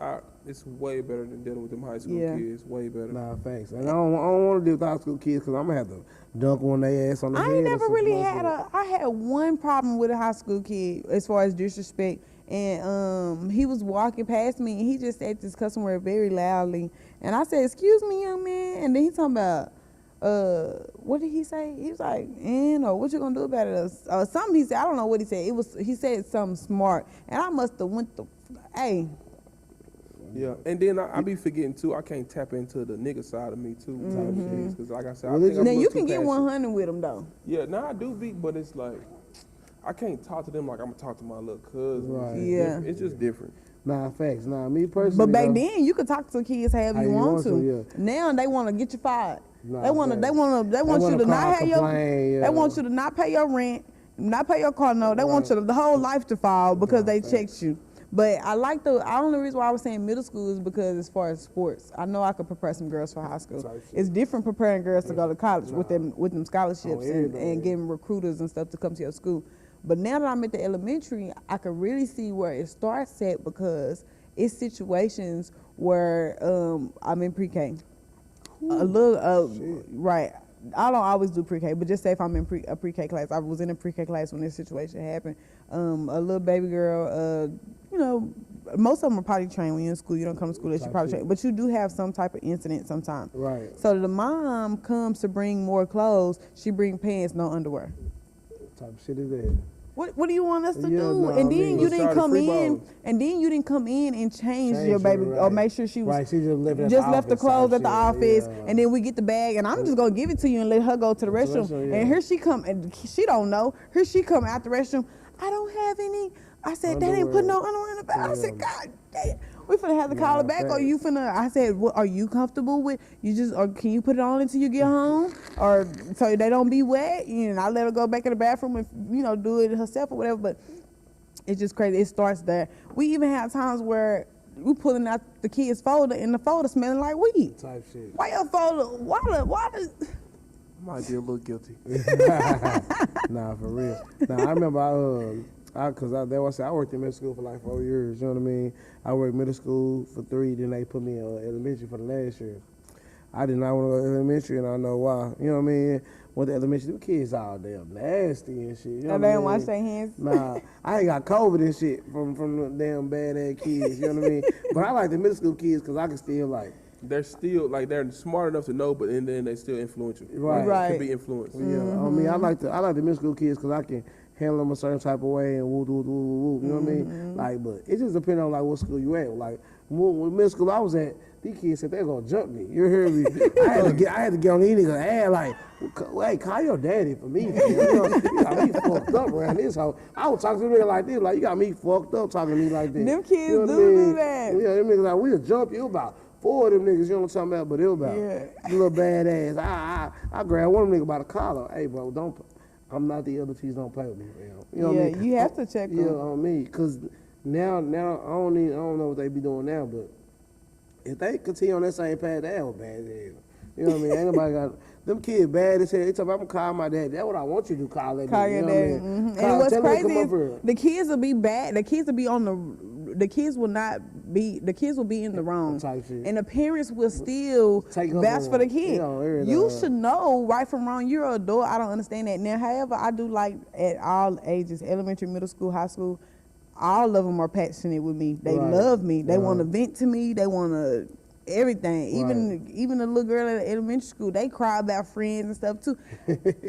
way better than dealing with them high school Yeah. kids. Way better. Nah, thanks. And I don't want to deal with high school kids because I'm gonna have to dunk on their ass on the head. I ain't or never something really like had that. I had one problem with a high school kid as far as disrespect. And he was walking past me and he just said this cussing word very loudly. And I said, "Excuse me, young man." And then he talking about, what did he say? He was like, or what you gonna do about it? Or something he said. I don't know what he said. He said something smart. And I must have went the, hey, Yeah, and then I be forgetting too. I can't tap into the nigga side of me too. Type of things, because like I said, I Well, think I'm now a you little can too get passionate. 100 with him though. Yeah, now I do be, but it's like I can't talk to them like I'm gonna talk to my little cousin. Right. It's Yeah. different. It's just different. Nah, facts. Nah, me personally. But back though, then you could talk to kids however How you you want want to. to, yeah. Now they want to get you fired. Nah, they want facts. you wanna to not call, have your. complain, yeah. They want you to not pay your rent, not pay your car note. They want Right. you to, the whole life to fall because Nah, they facts. checked you. But I like the only reason why I was saying middle school is because as far as sports, I know I could prepare some girls for high school. Type shit. It's different preparing girls to go to college with them scholarships and everything. getting recruiters and stuff to come to your school. But now that I'm at the elementary, I can really see where it starts at because it's situations where I'm in pre-K. A little, right. I don't always do pre-K, but just say if I'm in a pre-K class. I was in a pre-K class when this situation happened. A little baby girl, you know, most of them are potty trained when you're in school. You don't come to school that you potty trained, but you do have some type of incident sometimes. Right. So the mom comes to bring more clothes. She bring pants, no underwear. Type of shit is that. What do you want us to Yeah, do? no, And I then mean- you Let's didn't start a come free in, balling. and then you didn't come in and change Change your her, baby or right. make sure she was Right, she just left it at just the left the office clothes type at the shit, office, yeah. and then we get the bag, and I'm just gonna give it to you and let her go to the restroom. restroom, yeah. And here she come, and she don't know. Here she come out the restroom. I don't have any. I said they didn't put no underwear in the bag. I said, God damn, we finna have to call her back, or thanks. you finna? I said, what are you comfortable with? You just, or can you put it on until you get home, or so they don't be wet? And I let her go back in the bathroom and do it herself or whatever. But it's just crazy. It starts there. We even have times where we pulling out the kids' folder and the folder smelling like weed. Type shit. Why your folder? Why the? I might be a little guilty. Nah, for real. Nah, I remember I worked in middle school for like 4 years. You know what I mean? I worked middle school for 3, then they put me in elementary for the last year. I did not want to go to elementary, and I know why. You know what I mean? Went to elementary, them kids all damn nasty and shit. You know And what I they mean? wash their hands. Nah, I ain't got COVID and shit from the damn bad ass kids. You know what I mean? But I like the middle school kids because I can still like. They're still like they're smart enough to know, but then they still influential. Right. Right. Can be influenced. Yeah, I mean, I like the middle school kids because I can handle them a certain type of way and woo, woo, woo, woo, you know what I mean? Like, but it just depends on like what school you at. Like, when middle school I was at, these kids said they're gonna jump me. You hear me? I had to get on these niggas' ass like, hey, call your daddy for me. Man. You got me fucked up around this house. I was talking to them like this, like you got me fucked up talking to me like this. Them kids what I do mean? that. Yeah, them niggas like we'll jump you about. 4 of them niggas, you know what I'm talking about, but it was about Yeah. little badass. I grabbed one of them niggas by the collar. Hey, bro, I'm not the other teams, don't play with me. You know what I mean? You have to check Yeah, them. on me, cause now I don't know what they be doing now, but if they continue on that same path, they was bad as hell. You know what I mean? Ain't nobody got them kids bad as hell. They talk about I'm gonna call my dad. That's what I want you to do. Call that. Call nigga, your you know daddy. what I mean? Mhm. Call- And what's tell him to crazy come is up here. the kids will be bad. The kids will be on the kids will not be. The kids will be in the wrong, Type shit. and the parents will still Take up vouch on for the them. kid. You know, everything. You should know right from wrong. You're an adult. I don't understand that now. However, I do like at all ages, elementary, middle school, high school. all of them are passionate with me. They Right. love me. They Right. want to vent to me. They want to everything. Even the little girl at elementary school, they cry about friends and stuff too.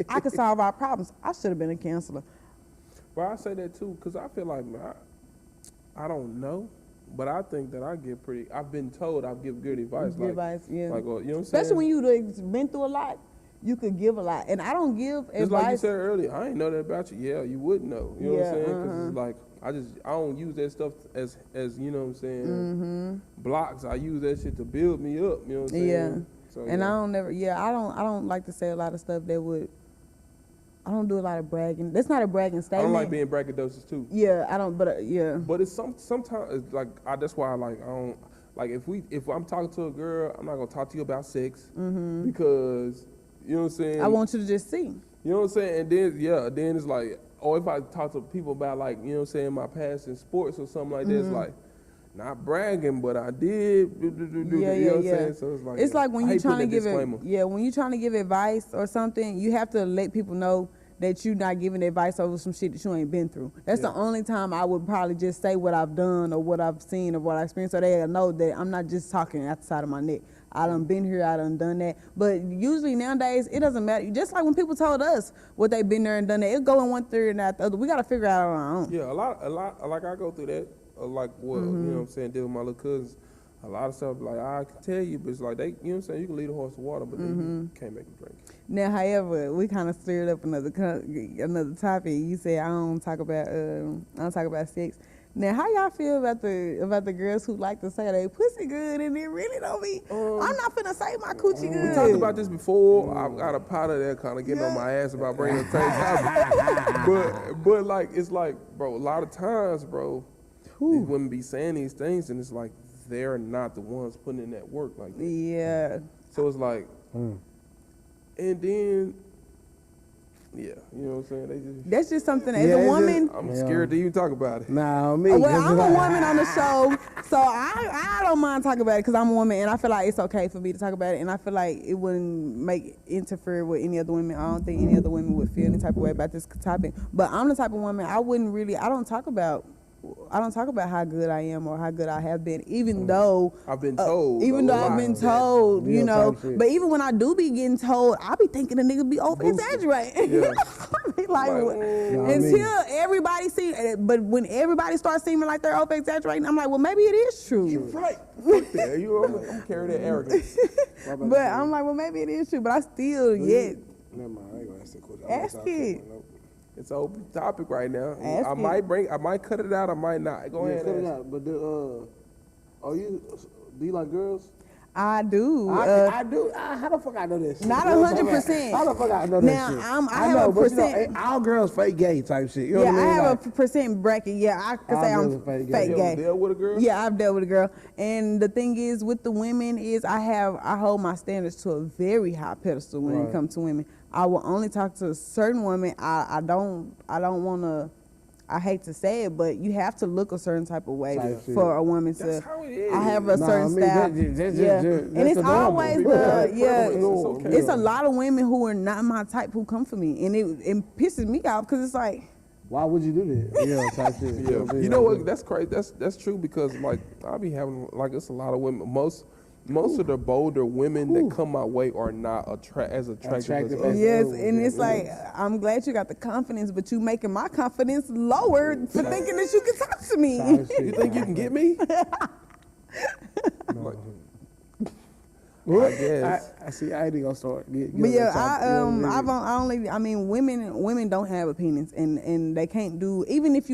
I could solve our problems. I should have been a counselor. Well, I say that too because I feel like I don't know, but I think that I've been told I give good advice. Good advice, yeah. Like, you know what I'm saying? Especially when you've been through a lot, you could give a lot. And I don't give Just like you advice. said earlier, I ain't know that about you. Yeah, you wouldn't know. You know what I'm Yeah, saying? Because it's like I don't use that stuff as you know what I'm saying. Blocks. I use that shit to build me up. You know what I'm saying? Yeah. So, And yeah. I don't like to say a lot of stuff that would. I don't do a lot of bragging. That's not a bragging I statement. don't like being braggadocious too. Yeah, I don't. But yeah. But it's sometimes it's like that's why I don't like if I'm talking to a girl, I'm not gonna talk to you about sex because you know what I'm saying. I want you to just see. You know what I'm saying? And then it's like, or if I talk to people about like, you know what I'm saying, my past in sports or something like that, it's like, not bragging, but I did. Yeah, you know what I'm saying? So it's like when I you're hate trying to putting give that it. disclaimer. Yeah, when you're trying to give advice or something, you have to let people know that you're not giving advice over some shit that you ain't been through. That's the only time I would probably just say what I've done or what I've seen or what I experienced, so they know that I'm not just talking out the side of my neck. I done been here, I done that. But usually nowadays, it doesn't matter. Just like when people told us what they've been there and done that, it go in one theory and out the other. We got to figure it out on our own. Yeah, a lot. Like I go through that. Like what you know what I'm saying? Deal with my little cousins. A lot of stuff like I can tell you, but it's like they, you know what I'm saying? You can lead a horse to water, but then you can't make them drink. Now, however, we kind of stirred up another topic. You said I don't talk about sex. Now, how y'all feel about the girls who like to say they pussy good and it really don't be? I'm not finna say my coochie good. We talked about this before. I've got a powder there kind of getting on my ass about bringing the same topic. but like, it's like, bro, a lot of times, bro, these women be saying these things and it's like they're not the ones putting in that work like that. Yeah. So it's like, and then, yeah, you know what I'm saying? They just, That's just something as Yeah, a it's woman. I'm scared to even talk about it. Nah, me. Well, I'm a woman on the show, so I don't mind talking about it because I'm a woman and I feel like it's okay for me to talk about it, and I feel like it wouldn't interfere with any other women. I don't think any other women would feel any type of way about this topic. But I'm the type of woman I don't talk about how good I am or how good I have been, even though I've been told. even though I've been told, you Real know. type shit. But even when I do be getting told, I be thinking the nigga be over exaggerating. Yeah. I be like, I until mean- everybody see, but when everybody starts seeming like they're over exaggerating, I'm like, well, maybe it is true. Right. Fuck that. You know, I'm carrying that arrogance. But I'm like, well, maybe it is true. But I still yet Never mind, I ain't gonna ask that question. ask it. It's an open topic right now. Ask I it. might cut it out. I might not. Go ahead. Cut it ask. out. But do you like girls? I do. I do. How the fuck I know this? Not You know what I'm 100%. saying? How the fuck I know Now, that shit? I have know, a but you know, percent- all girls fake gay type shit. You know yeah, what I I mean? have a percent bracket. Yeah, I can All say girls I'm are fake gay. fake You gay. ever deal with a girl? Yeah, I've dealt with a girl, and the thing is with the women is I hold my standards to a very high pedestal when it Right. comes to women. I will only talk to certain women. I don't want to. I hate to say it, but you have to look a certain type of way Type shit. for a woman to. That's how it is. I have a Nah, certain I mean, style. that's yeah, just- and that's it's the normal. always People the have yeah. preference. It's okay. It's a lot of women who are not my type who come for me, and it pisses me off because it's like. Why would you do that? Yeah, type shit. Yeah. what I mean? You know what? That's crazy. That's true because like I be having like it's a lot of women. Most of the bolder women that come my way are not as attractive Attractive as us. as- Yes, Oh, and yeah, it's like I'm glad you got the confidence, but you making my confidence lower for thinking that you can talk to me. Type shit. You think you can get me? What? I guess. I see. I ain't gonna start. But yeah, I mean, women don't have opinions, and they can't do even if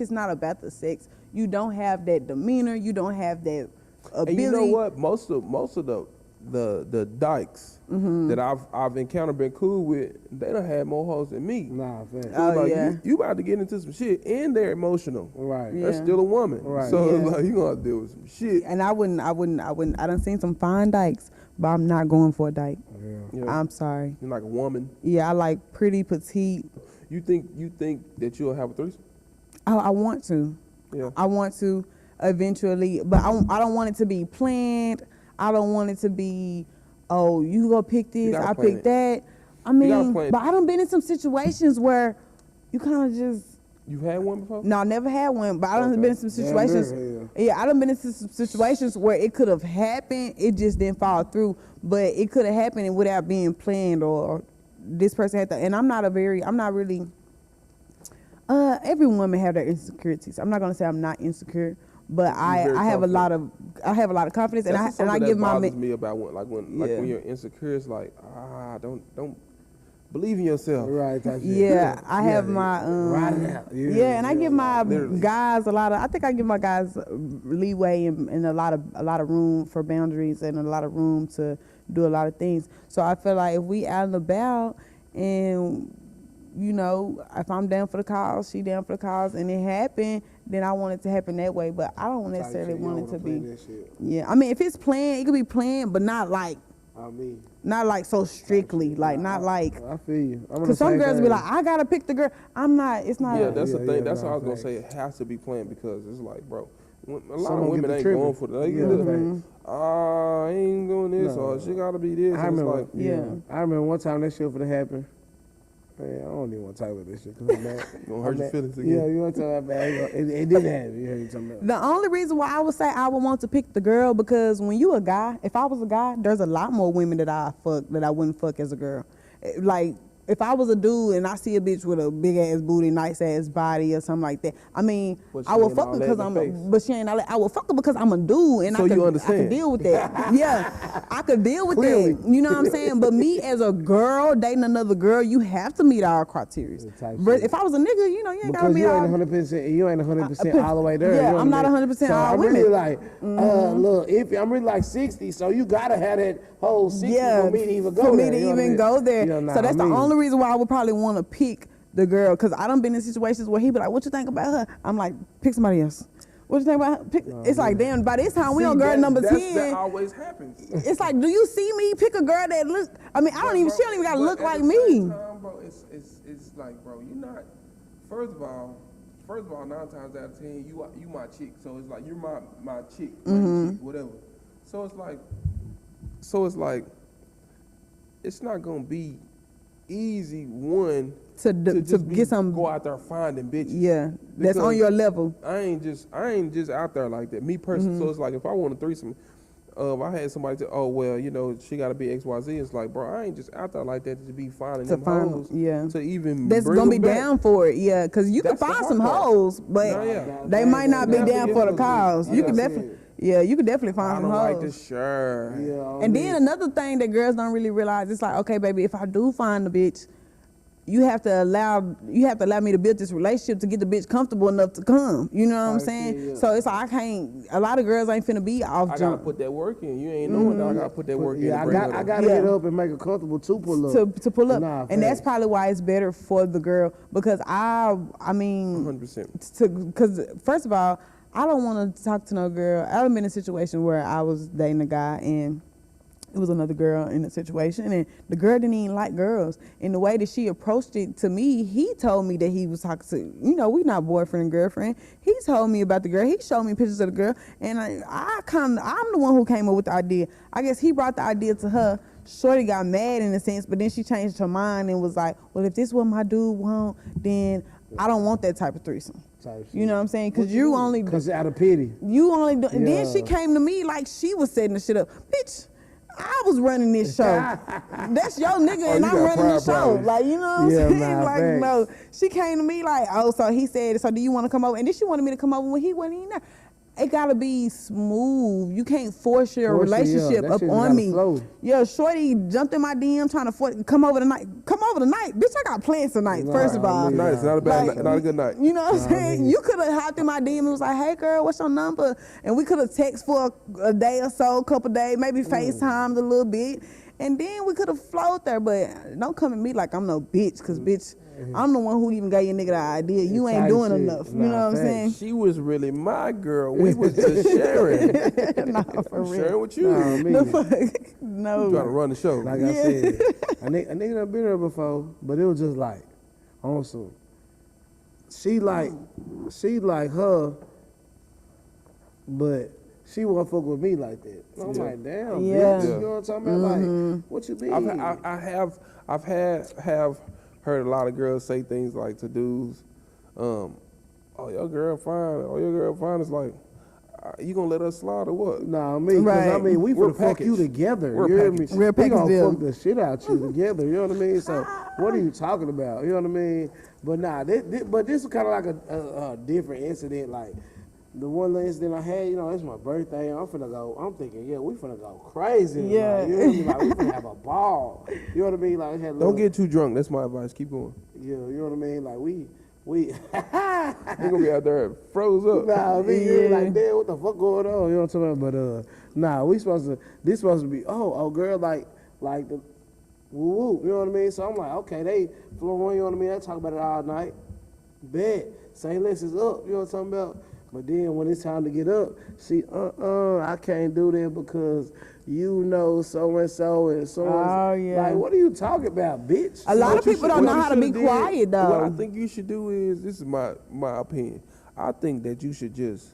it's not about the sex, you don't have that demeanor, you don't have that ability. And you know what? Most of the dykes that I've encountered been cool with, they done had more hoes than me. Nah, fact. So Oh, like yeah. you about to get into some shit, and they're emotional. Right. Yeah. They're still a woman, Right. so it's Yeah. like you gonna have to deal with some shit. And I done seen some fine dykes, but I'm not going for a dyke. Yeah. Yeah. I'm sorry. You're like a woman. Yeah, I like pretty petite. You think that you'll have a threesome? I want to. Yeah. I want to eventually, but I don't want it to be planned. I don't want it to be, oh, you go pick this, gotta I plan pick that. I mean, plan it. but I done been in some situations where you kind of just You've had one before? No, I never had one, but I done Okay. been in some situations. near, Yeah, I done been in some situations where it could have happened, it just didn't fall through. But it could have happened without being planned, or this person had to. And I'm not really. Every woman have their insecurities. I'm not gonna say I'm not insecure, but I very have a lot of confidence, and That's I something give that my bothers me about when you're insecure. It's like don't believe in yourself. Right. That's it. Yeah, I have my Ride it out. yeah, and I give my literally. guys a lot of. I think I give my guys leeway and a lot of room for boundaries and a lot of room to do a lot of things. So I feel like if we out and about, and you know, if I'm down for the cause, she down for the cause, and it happened, then I want it to happen that way. But I don't necessarily want it to be. Yeah, I mean, if it's planned, it could be planned, but not like so strictly, like not like. I feel you. Because some girls be like, I gotta pick the girl. I'm not. It's not. Yeah, that's the thing. yeah, That's nah, what I was gonna facts. say. It has to be planned because it's like, bro, a lot Some of get women the ain't tripping. going for that. Yeah, I ain't doing this, No. or she gotta be this. I And it's remember. like, Yeah. I remember one time that shit for to happen. Man, I don't even want to talk about this shit because I'm mad. Gonna hurt your I'm feelings mad. again. Yeah, you want to talk about it didn't happen. You heard me talking about. The only reason why I would say I would want to pick the girl, because when you a guy, if I was a guy, there's a lot more women that I wouldn't fuck as a girl. Like, if I was a dude and I see a bitch with a big ass booty, nice ass body or something like that, I mean, But I she would ain't fuck all her that because in the face. but she ain't all that. I would fuck her because I'm a dude and So I you could understand. deal with that. Yeah, I could deal with Clearly. that. You know what I'm saying? But me as a girl dating another girl, you have to meet our criteria. type But shit. if I was a nigga, you know, you ain't gotta Because meet you all. ain't 100%. You ain't 100% all the way there. Yeah, you know I'm what not I mean? 100% So all I'm really women. like, look, if I'm really like 60, so you gotta have that whole 60 for me to even go for there. me to you know what I even mean? go there. Yeah, nah, So that's I mean, the only reason why I would probably want to pick the girl, because I done been in situations where he be like, what you think about her? I'm like, pick somebody else. What you think about her? Pick. It's like, damn, by this time we on girl number 10. That always happens. It's like, do you see me pick a girl that look, I mean, she don't even gotta But look at like the me. same time, bro, it's like, bro, you're not. First of all, 9 times out of 10, you my chick. So it's like you're my chick, my chick, whatever. So it's like, it's not gonna be easy To just get some, go out there finding bitches. yeah, that's on Because your level. I ain't just out there like that. Me personally, so it's like if I want a threesome, I had somebody say, oh well, you know, she gotta be XYZ. It's like, bro, I ain't just out there like that to be finding To them find hoes. yeah. To even That's bring gonna be them back. down for it, yeah, because you can That's the find hard some part. hoes, but Yeah. they might not be Yeah. down for the Yeah. cause. You Yeah. can definitely, yeah, you can definitely find I some don't hoes. like this shirt. Yeah, And then another thing that girls don't really realize, it's like, okay, baby, if I do find the bitch, you have to allow me to build this relationship to get the bitch comfortable enough to come. You know what I'm saying? yeah. So it's like, I can't. A lot of girls ain't finna be off I gotta jump put that work in. You ain't knowing that I gotta put that work in. Yeah, to bring her I there. gotta Yeah. get up and make her comfortable to pull up. to pull up, Nah, and that's facts. probably why it's better for the girl, because I mean, 100%. because first of all, I don't want to talk to no girl. I've been in a situation where I was dating a guy and it was another girl in the situation, and the girl didn't even like girls. And the way that she approached it to me, he told me that he was talking to, you know, we not boyfriend and girlfriend. He told me about the girl. He showed me pictures of the girl, and I'm the one who came up with the idea. I guess he brought the idea to her. Shorty got mad in a sense, but then she changed her mind and was like, well, if this is what my dude want, then I don't want that type of threesome. You know what I'm saying? Because you only, Because out of pity. you only do, and then Yeah. she came to me like she was setting the shit up. Bitch, I was running this show. That's your nigga, Oh, and you I'm got running the pride show. problems. Like, you know what I'm Yeah, saying? nah, Like, facts. no. She came to me like, oh, so he said, so do you want to come over? And then she wanted me to come over when he wasn't even there. It gotta be smooth. You can't force your Force it, yeah. relationship That up shit on gotta me. flow. Yeah, Shorty jumped in my DM trying to come over tonight. Come over tonight. Bitch, I got plans tonight, Nah, first of all. leave Nice, not a bad, Like, not a good night. You know what I'm saying? man. You could have hopped in my DM and was like, hey girl, what's your number? And we could have texted for a day or so, a couple days, maybe FaceTimed a little bit. And then we could have flowed there, but don't come at me like I'm no bitch, because bitch, I'm the one who even gave your nigga the idea. You ain't Type doing shit. enough. You Nah, know what I'm facts. saying? She was really my girl. We was just sharing. Nah, for I'm real. sharing with you. Nah, me. The fuck? No. I'm trying to run the show. Like I said, a nigga done been there before, but it was just like, on some. She like her, but she won't fuck with me like that. I'm Yeah. like, damn, Yeah. bitch. Yeah. You know what I'm talking about? Like, what you mean? I've have heard a lot of girls say things like to dudes, oh, your girl fine. Oh, your girl fine. It's like, you gonna let us slide or what? Nah, I mean, Right. we We're finna fuck you packaged. together. We're you hear me? packaged. We're We packaged gonna deal. fuck the shit out you together. You know what I mean? So, what are you talking about? You know what I mean? But nah, but this was kind of like a different incident. Like the one incident I had, you know, it's my birthday. I'm thinking, yeah, we finna go crazy. Yeah. Like, you know what I mean? Like, we finna have a ball. You know what I mean? Like, Don't get too drunk. That's my advice. Keep going. Yeah, you know what I mean? Like, we. You're gonna be out there froze up. Nah, I mean, you're Yeah. like, damn, what the fuck going on? You know what I'm talking about? But nah, this supposed to be, oh girl, like the woo woo, you know what I mean? So I'm like, okay, they flowing, you know what I mean? They talk about it all night. Bet, say less is up, you know what I'm talking about? But then when it's time to get up, she, I can't do that because you know so and so and so. Oh, yeah. Like, what are you talking about, bitch? A lot of people don't know What you how to be should've did- quiet, though. What I think you should do is, this is my opinion. I think that you should just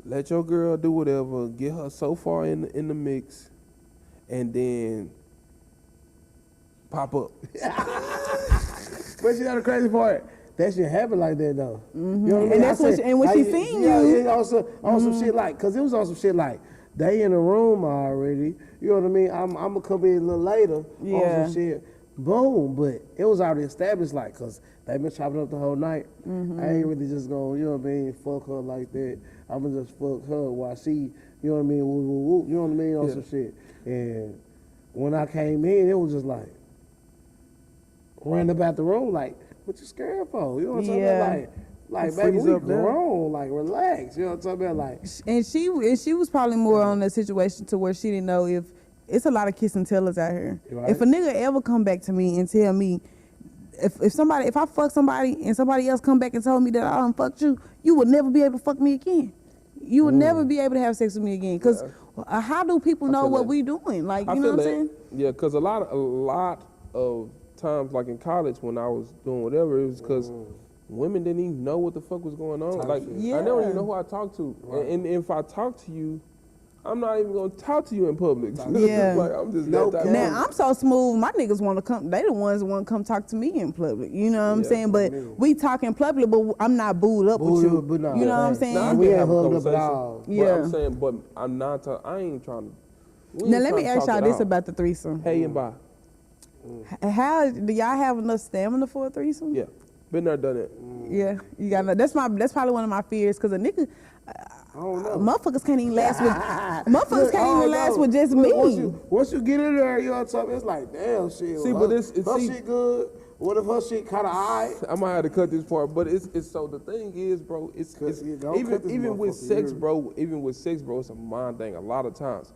let your girl do whatever, get her so far in the mix, and then pop up. But you know the crazy part? That shit happen like that though. You know what I mean? And that's when when she seen you. Yeah, on some shit like, cause it was on some shit like they in the room already. You know what I mean? I'm gonna come in a little later Yeah. on some shit. Boom, but it was already established like, cause they been chopping up the whole night. I ain't really just gonna, you know what I mean, fuck her like that. I'm gonna just fuck her while she, you know what I mean, woo, woo, woo, you know what I mean, on some shit. And when I came in, it was just like, running about the room like, what you scared for? You know what I'm talking Yeah. about? Like, You baby, freeze we up there. grown. Like, relax. You know what I'm talking about? Like, And she was probably more on the situation to where she didn't know if it's a lot of kiss and tellers out here. Right. If a nigga ever come back to me and tell me if I fuck somebody and somebody else come back and told me that I done fucked you, you would never be able to fuck me again. You would never be able to have sex with me again. Cause how do people know feel what that. we doing? Like, I you know feel what I'm that. saying? Yeah, because a lot of times, like in college when I was doing whatever, it was because women didn't even know what the fuck was going on. Like, I don't even know who I talked to. And if I talk to you, I'm not even gonna talk to you in public. Yeah. Like, I'm just No that type cap. of Now I'm so smooth. My niggas want to come. They the ones that want to come talk to me in public. You know what I'm Yeah. saying? But we talk in public, but I'm not booed up with Booed you. up, but nah, you know what I'm thanks. saying? Nah, I We can ain't have a hugged up at conversation. all. But Yeah. I'm saying, but I'm not. I ain't trying to. we Now ain't let me trying to ask talk y'all it this out. about the threesome. Hey and bye. How do y'all have enough stamina for a threesome? Yeah, been there, done it. Yeah, you got. That's probably one of my fears because a nigga, I don't know. motherfuckers can't even last with motherfuckers Look, I can't even don't last know. with just Look, me. Once you get in there, you know what I'm talking about? It's like, damn, shit. See, her, but it's- her see- shit good. What if her shit kind of alright? I might have to cut this part, but it's so the thing is, bro, it's Yeah, don't cut this even with motherfucker, sex, you- bro, it's a mind thing a lot of times.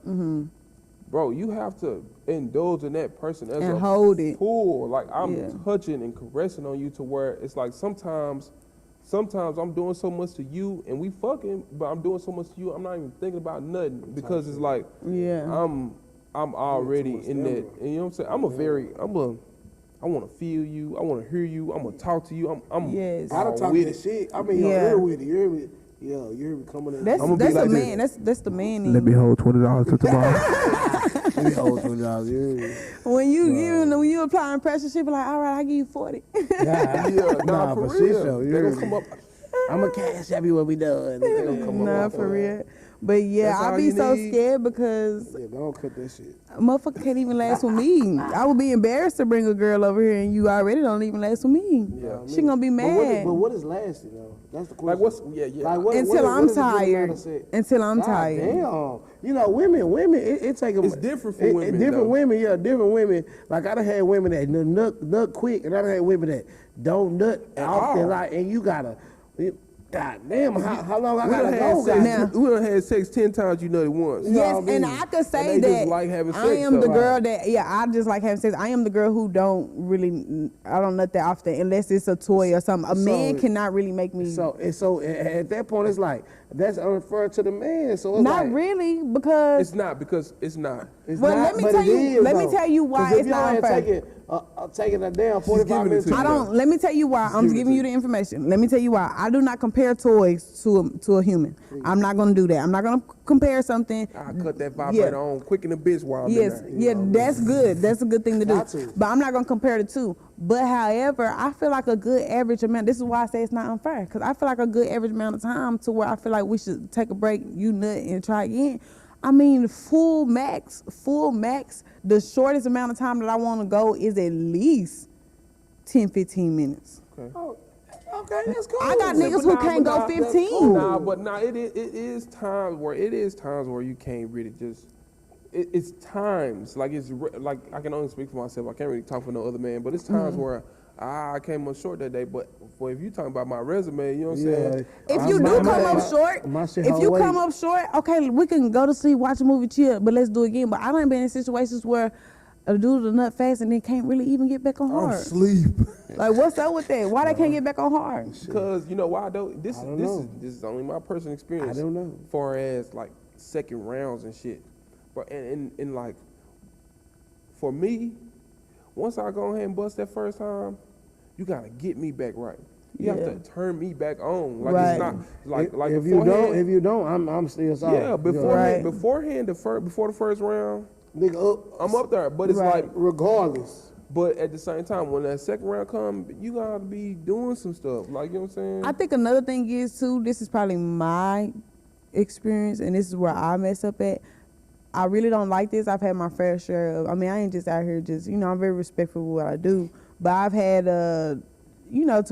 Bro, you have to indulge in that person as And a hold it. fool. Like I'm Yeah. touching and caressing on you to where it's like sometimes I'm doing so much to you and we fucking, but I'm doing so much to you, I'm not even thinking about nothing because it's like Yeah. I'm already much in that. stamina. And you know what I'm saying? I want to feel you. I want to hear you. I'm gonna talk to you. I'm Yes. I done all talk with that it. shit. I mean, Yeah. you're with it. You hear me? Yo, you hear me coming in? That's I'ma be that's like a this. man. That's the man. in Let me hold $20 till tomorrow. Let me hold $20, you hear me? When you applying pressure, she be like, all right, I give you 40. Yeah, nah, for shit, real. though, you They hear gonna me? come up. I'm a cash app you when we done. They gonna come Nah, up for real. But yeah, That's I all be you so need. scared because Yeah, don't cut that shit. a motherfucker can't even last with me. I would be embarrassed to bring a girl over here and you already don't even last with me. Yeah. She gonna be mad But what is lasting though? That's the question. Like what's yeah. Like, what until what I'm is a good amount tired. of sex? Until I'm God tired. Damn. You know, women, it take them. It's different for women, Different though. women, yeah, different women. Like I done had women that nut quick, and I done had women that don't nut often. all. Like, and you gotta. God damn, how long I We done gotta had go? sex. God? Now- We done had sex 10 times. You nutted once. Yes, I mean? and I could say And they that just like having I sex, am the though. girl that I just like having sex. I am the girl who don't nut that often unless it's a toy or something. A man cannot really make me. So at that point, it's like that's unfair to the man. So it's Not like, really because It's not because it's not. It's Well, not, let me but tell it you. is, Let me though. tell you why 'Cause if it's y'all not ain't unfair. taking a damn giving 45 it minutes. to you. I don't. Let me tell you why. I'm giving it giving to you the information. Let me tell you why. I do not compare toys to a human. I'm not gonna do that. I'm not gonna compare something. I cut that vibrator on quick in the bitch while I'm Yes, in there. yeah, that's good. That's a good thing to do. Got to. But I'm not gonna compare the two. But however, I feel like a good average amount. This is why I say it's not unfair, because I feel like a good average amount of time to where I feel like we should take a break, you nut, and try again. I mean, full max. The shortest amount of time that I want to go is at least 10, 15 minutes. Oh, okay, that's cool. I got niggas who can't go 15. It is times where you can't really just. It's times like like I can only speak for myself. I can't really talk for no other man. But it's times where I came up short that day. But if you talking about my resume, you know what I'm saying. If you do come up short, if you come up short, okay, we can go to sleep, watch a movie, chill, but let's do it again. But I done been in situations where a dude will nut fast and then can't really even get back on I'm hard. sleep. Like, what's up with that? Why they can't get back on hard? Because you know why though? This I don't know. is only my personal experience. I don't know. As far as like second rounds and shit. But and like for me, once I go ahead and bust that first time, you gotta get me back right. You have to turn me back on. Like Right. it's not like if beforehand. you don't, I'm still sorry. Yeah, beforehand, before the first round, Nigga, I'm up there. But it's Right. like, regardless. but at the same time, when that second round come, you gotta be doing some stuff. Like, you know what I'm saying? I think another thing is too, this is probably my experience and this is where I mess up at. I really don't like this. I've had my fair share of, I mean, I ain't just out here just, I'm very respectful of what I do, but I've had, to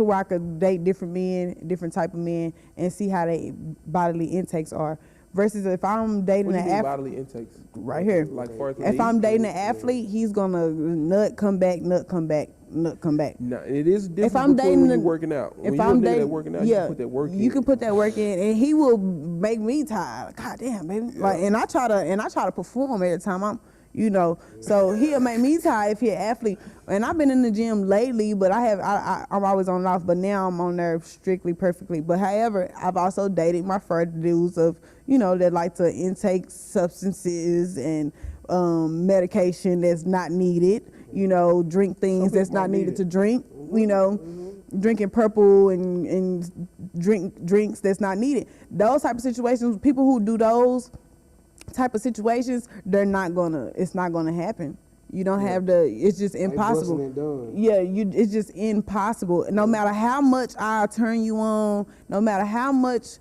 where I could date different men, different type of men, and see how they bodily intakes are. Versus if I'm dating What do an you mean athlete, bodily intakes? right here. Like far as the If knee? I'm dating an athlete, he's gonna nut, come back, nut, come back, nut, come back. No, it is different If I'm between dating when a- you're working out. When If you're I'm a nigga that dating, working out, yeah, you can put that work in. you can put that work in, and he will make me tired. God damn, baby. Like, and I try to perform every time I'm, so he'll make me tired if he's an athlete. And I've been in the gym lately, but I'm always on and off. But now I'm on there strictly, perfectly. But however, I've also dated my first dudes of, that like to intake substances and medication that's not needed. Drink things that's not needed to drink. Drinking purple and drinks that's not needed. Those type of situations, people who do those type of situations, it's not gonna happen. You don't have it's just impossible. busting and done. Yeah, it's just impossible. No matter how much I turn you on, no matter how much,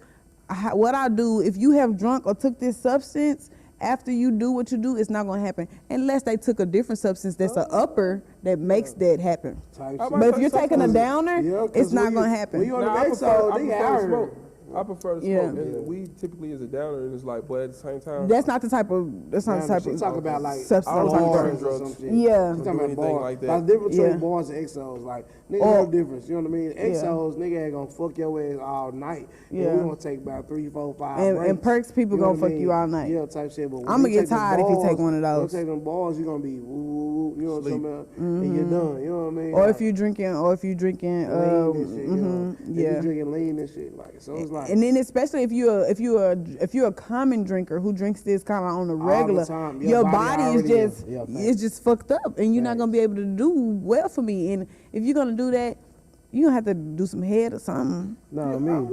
what I do, if you have drunk or took this substance, after you do what you do, it's not gonna happen. Unless they took a different substance that's an upper that makes that happen. Type How shit. about But if you're that taking a sometimes- downer, Yeah, 'cause it's not when gonna you- happen. when you on the Nah, I backside, they prefer to out here. smoke. I prefer to smoke. Yeah. And weed typically is a downer, and it's like, but at the same time, That's not the type of. That's not the type She of. talk about like substance I'm talking about. bars or drugs. some shit. Yeah. She Do talking about anything bars. like that. Like the difference between Yeah. bars and exos. Like nigga Or- know the difference. You know what I mean? Exos, nigga ain't gonna fuck your ass all night. Yeah. And we gonna take about 3, 4, 5 And breaks. perks, people You know gonna what I fuck mean? you all night. Yeah, type shit. But when I'ma you get take them tired if you take bars, one of those. You take them balls, you gonna be woo, woo, woo. You know what I'm Sleep. talking about? And you're done. You know what I mean? Or Like, if you drinking, lean and shit. You know? If yeah. you drinking lean and shit, like so it's like. And then especially if you're a common drinker who drinks this kind of on the the regular, time. your body is already just yeah, it's just fucked up, and you're not gonna be able to do well for me. And if you're gonna do that, you're gonna have to do some head or something. No, Yeah, I mean.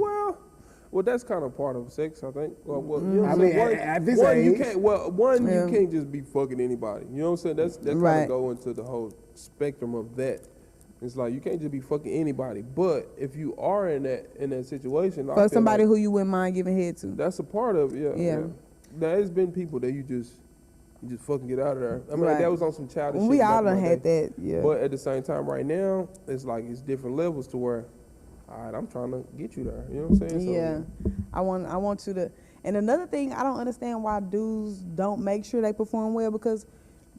well, that's kind of part of sex, I think. Well, you know what I I'm mean, saying? at this one, you age- can't. Well, one, Yeah. you can't just be fucking anybody. You know what I'm saying? That kind Right. of go into the whole spectrum of that. It's like you can't just be fucking anybody. But if you are in that situation, I For feel somebody like who you wouldn't mind giving head to. that's a part of it. Yeah. Yeah. There's been people that you just fucking get out of there. I mean, Right. that was on some childish We shit. all back in done my had day. that, yeah. But at the same time, right now, it's like it's different levels to where, all right, I'm trying to get you there. You know what I'm saying? So, Yeah, I want you to. And another thing, I don't understand why dudes don't make sure they perform well, because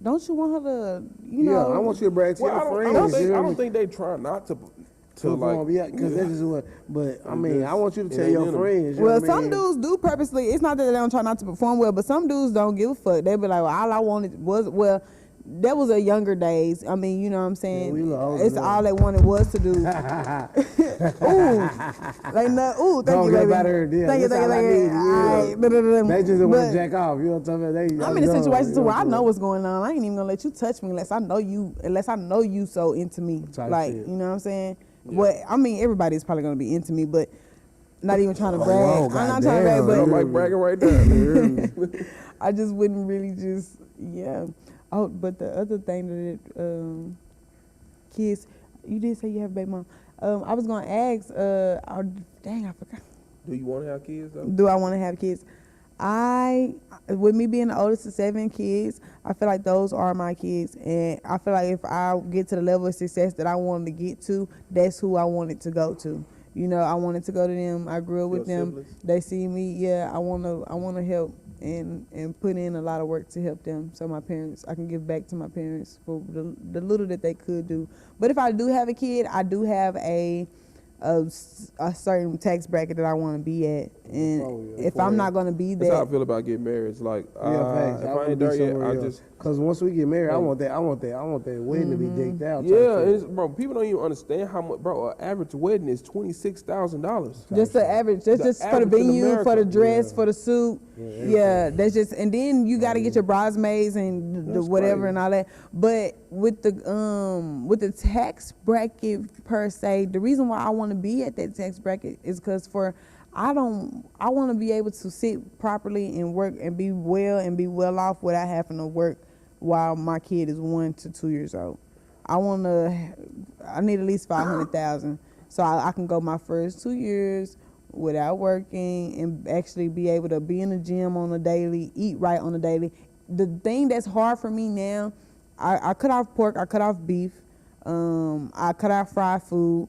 don't you want her to, Yeah, I want you to brag to Well, your I don't, friends. I don't think, you know I what don't think they try not to perform, like. yeah, because that's just what. But I mean, I want you to it tell ain't your in 'em. friends. You Well, know what I some mean? dudes do purposely. It's not that they don't try not to perform well, but some dudes don't give a fuck. They be like, well, all I wanted was, well, that was a younger days. I mean, you know what I'm saying? we were older It's then. all they wanted was to do. Ooh, like no, ooh, thank Don't you, get baby. about her deal. Thank you, That's thank you, all I thank you. need, yeah. All right. They just want But to jack off. You know what I'm talking about? I'm in a situation too where I know what's going on. I ain't even gonna let you touch me unless I know you so into me. Type Like, shit. you know what I'm saying? What I mean, everybody's probably gonna be into me, but not even trying to brag. whoa, I'm not trying to brag, goddamn. but I'm like bragging right there. I just wouldn't really just, yeah. Oh, but the other thing that kids, you did say you have a baby mom. I was gonna ask, dang, I forgot. Do you want to have kids though? Do I want to have kids? With me being the oldest of 7 kids, I feel like those are my kids, and I feel like if I get to the level of success that I wanted to get to, that's who I wanted to go to. You know, I wanted to go to them. I grew up with Your them. siblings? They see me. Yeah, I wanna help and put in a lot of work to help them, so I can give back to my parents for the little that they could do. But if I do have a kid, I do have a certain tax bracket that I want to be at, and if I'm not gonna be That's how I that, feel about getting married. It's like, Facts. if I ain't there yet, I just. Because once we get married, I Hey. want that wedding to be decked out. type Yeah, shit. it's, bro. People don't even understand how much, bro. An average wedding is $26,000. just the average, that's The just for the average in venue, for the America. dress, for the suit. Yeah, that's just, and then you got to get your bridesmaids and the That's whatever crazy. and all that. But with the tax bracket per se, the reason why I want to be at that tax bracket is because I want to be able to sit properly and work and be well off without having to work while my kid is 1 to 2 years old. I need at least 500,000 so I can go my first 2 years without working and actually be able to be in the gym on a daily, eat right on a daily. The thing that's hard for me now, I cut off pork, I cut off beef, I cut off fried food.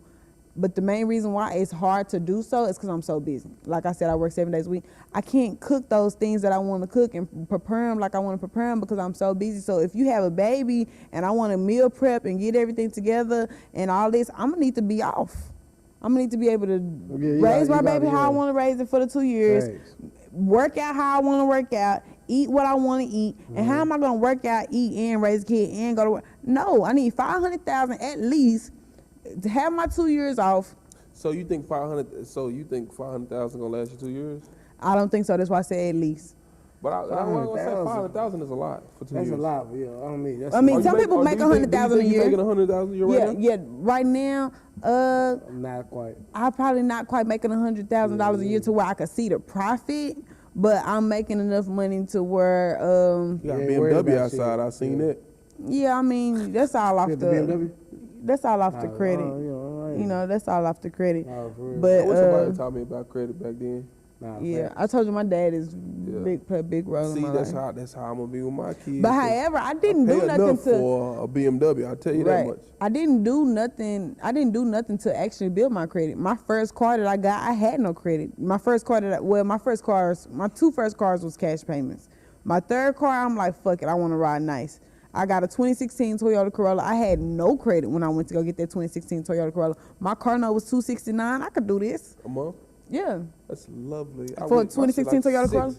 But the main reason why it's hard to do so is because I'm so busy. Like I said, I work 7 days a week. I can't cook those things that I want to cook and prepare them like I want to prepare them because I'm so busy. So if you have a baby and I want to meal prep and get everything together and all this, I'm going to need to be off. I'm going to need to be able to raise my baby how I want to raise it for the 2 years, Facts. work out how I want to work out, eat what I want to eat. And how am I going to work out, eat, and raise a kid and go to work? No, I need 500,000 at least to have my 2 years off. So you think 500? So you think 500,000 gonna last you 2 years? I don't think so. That's why I said at least. But I was gonna say 500,000. 500,000 is a lot for 2 years. That's a lot, yeah. I mean, that's I mean, Are you some make- people or make do you think- 100,000 do a you think year. you making 100,000 a year right now? Yeah. Right now, not quite. I'm probably not quite making $100,000 a year to where I could see the profit, but I'm making enough money to where, You got You ain't worried BMW about outside. shit. I seen that. yeah, I mean, that's all off Get the, the BMW? that's all off the credit. All right. You know, that's all off the credit. Nah, for real. But I wish somebody taught me about credit back then. Nah, yeah, facts. I told you my dad is Yeah. play a big role See, in my that's life. how I'm gonna be with my kids. But however, I didn't pay do nothing enough to. for a BMW. I'll tell you that much. I didn't do nothing to actually build my credit. My first car that I got, I had no credit. My two first cars was cash payments. My third car, I'm like, fuck it, I want to ride nice. I got a 2016 Toyota Corolla. I had no credit when I went to go get that 2016 Toyota Corolla. My car note was $269. I could do this. A month. Yeah. That's lovely. I For a went- my shit 2016 Toyota 6, Corolla?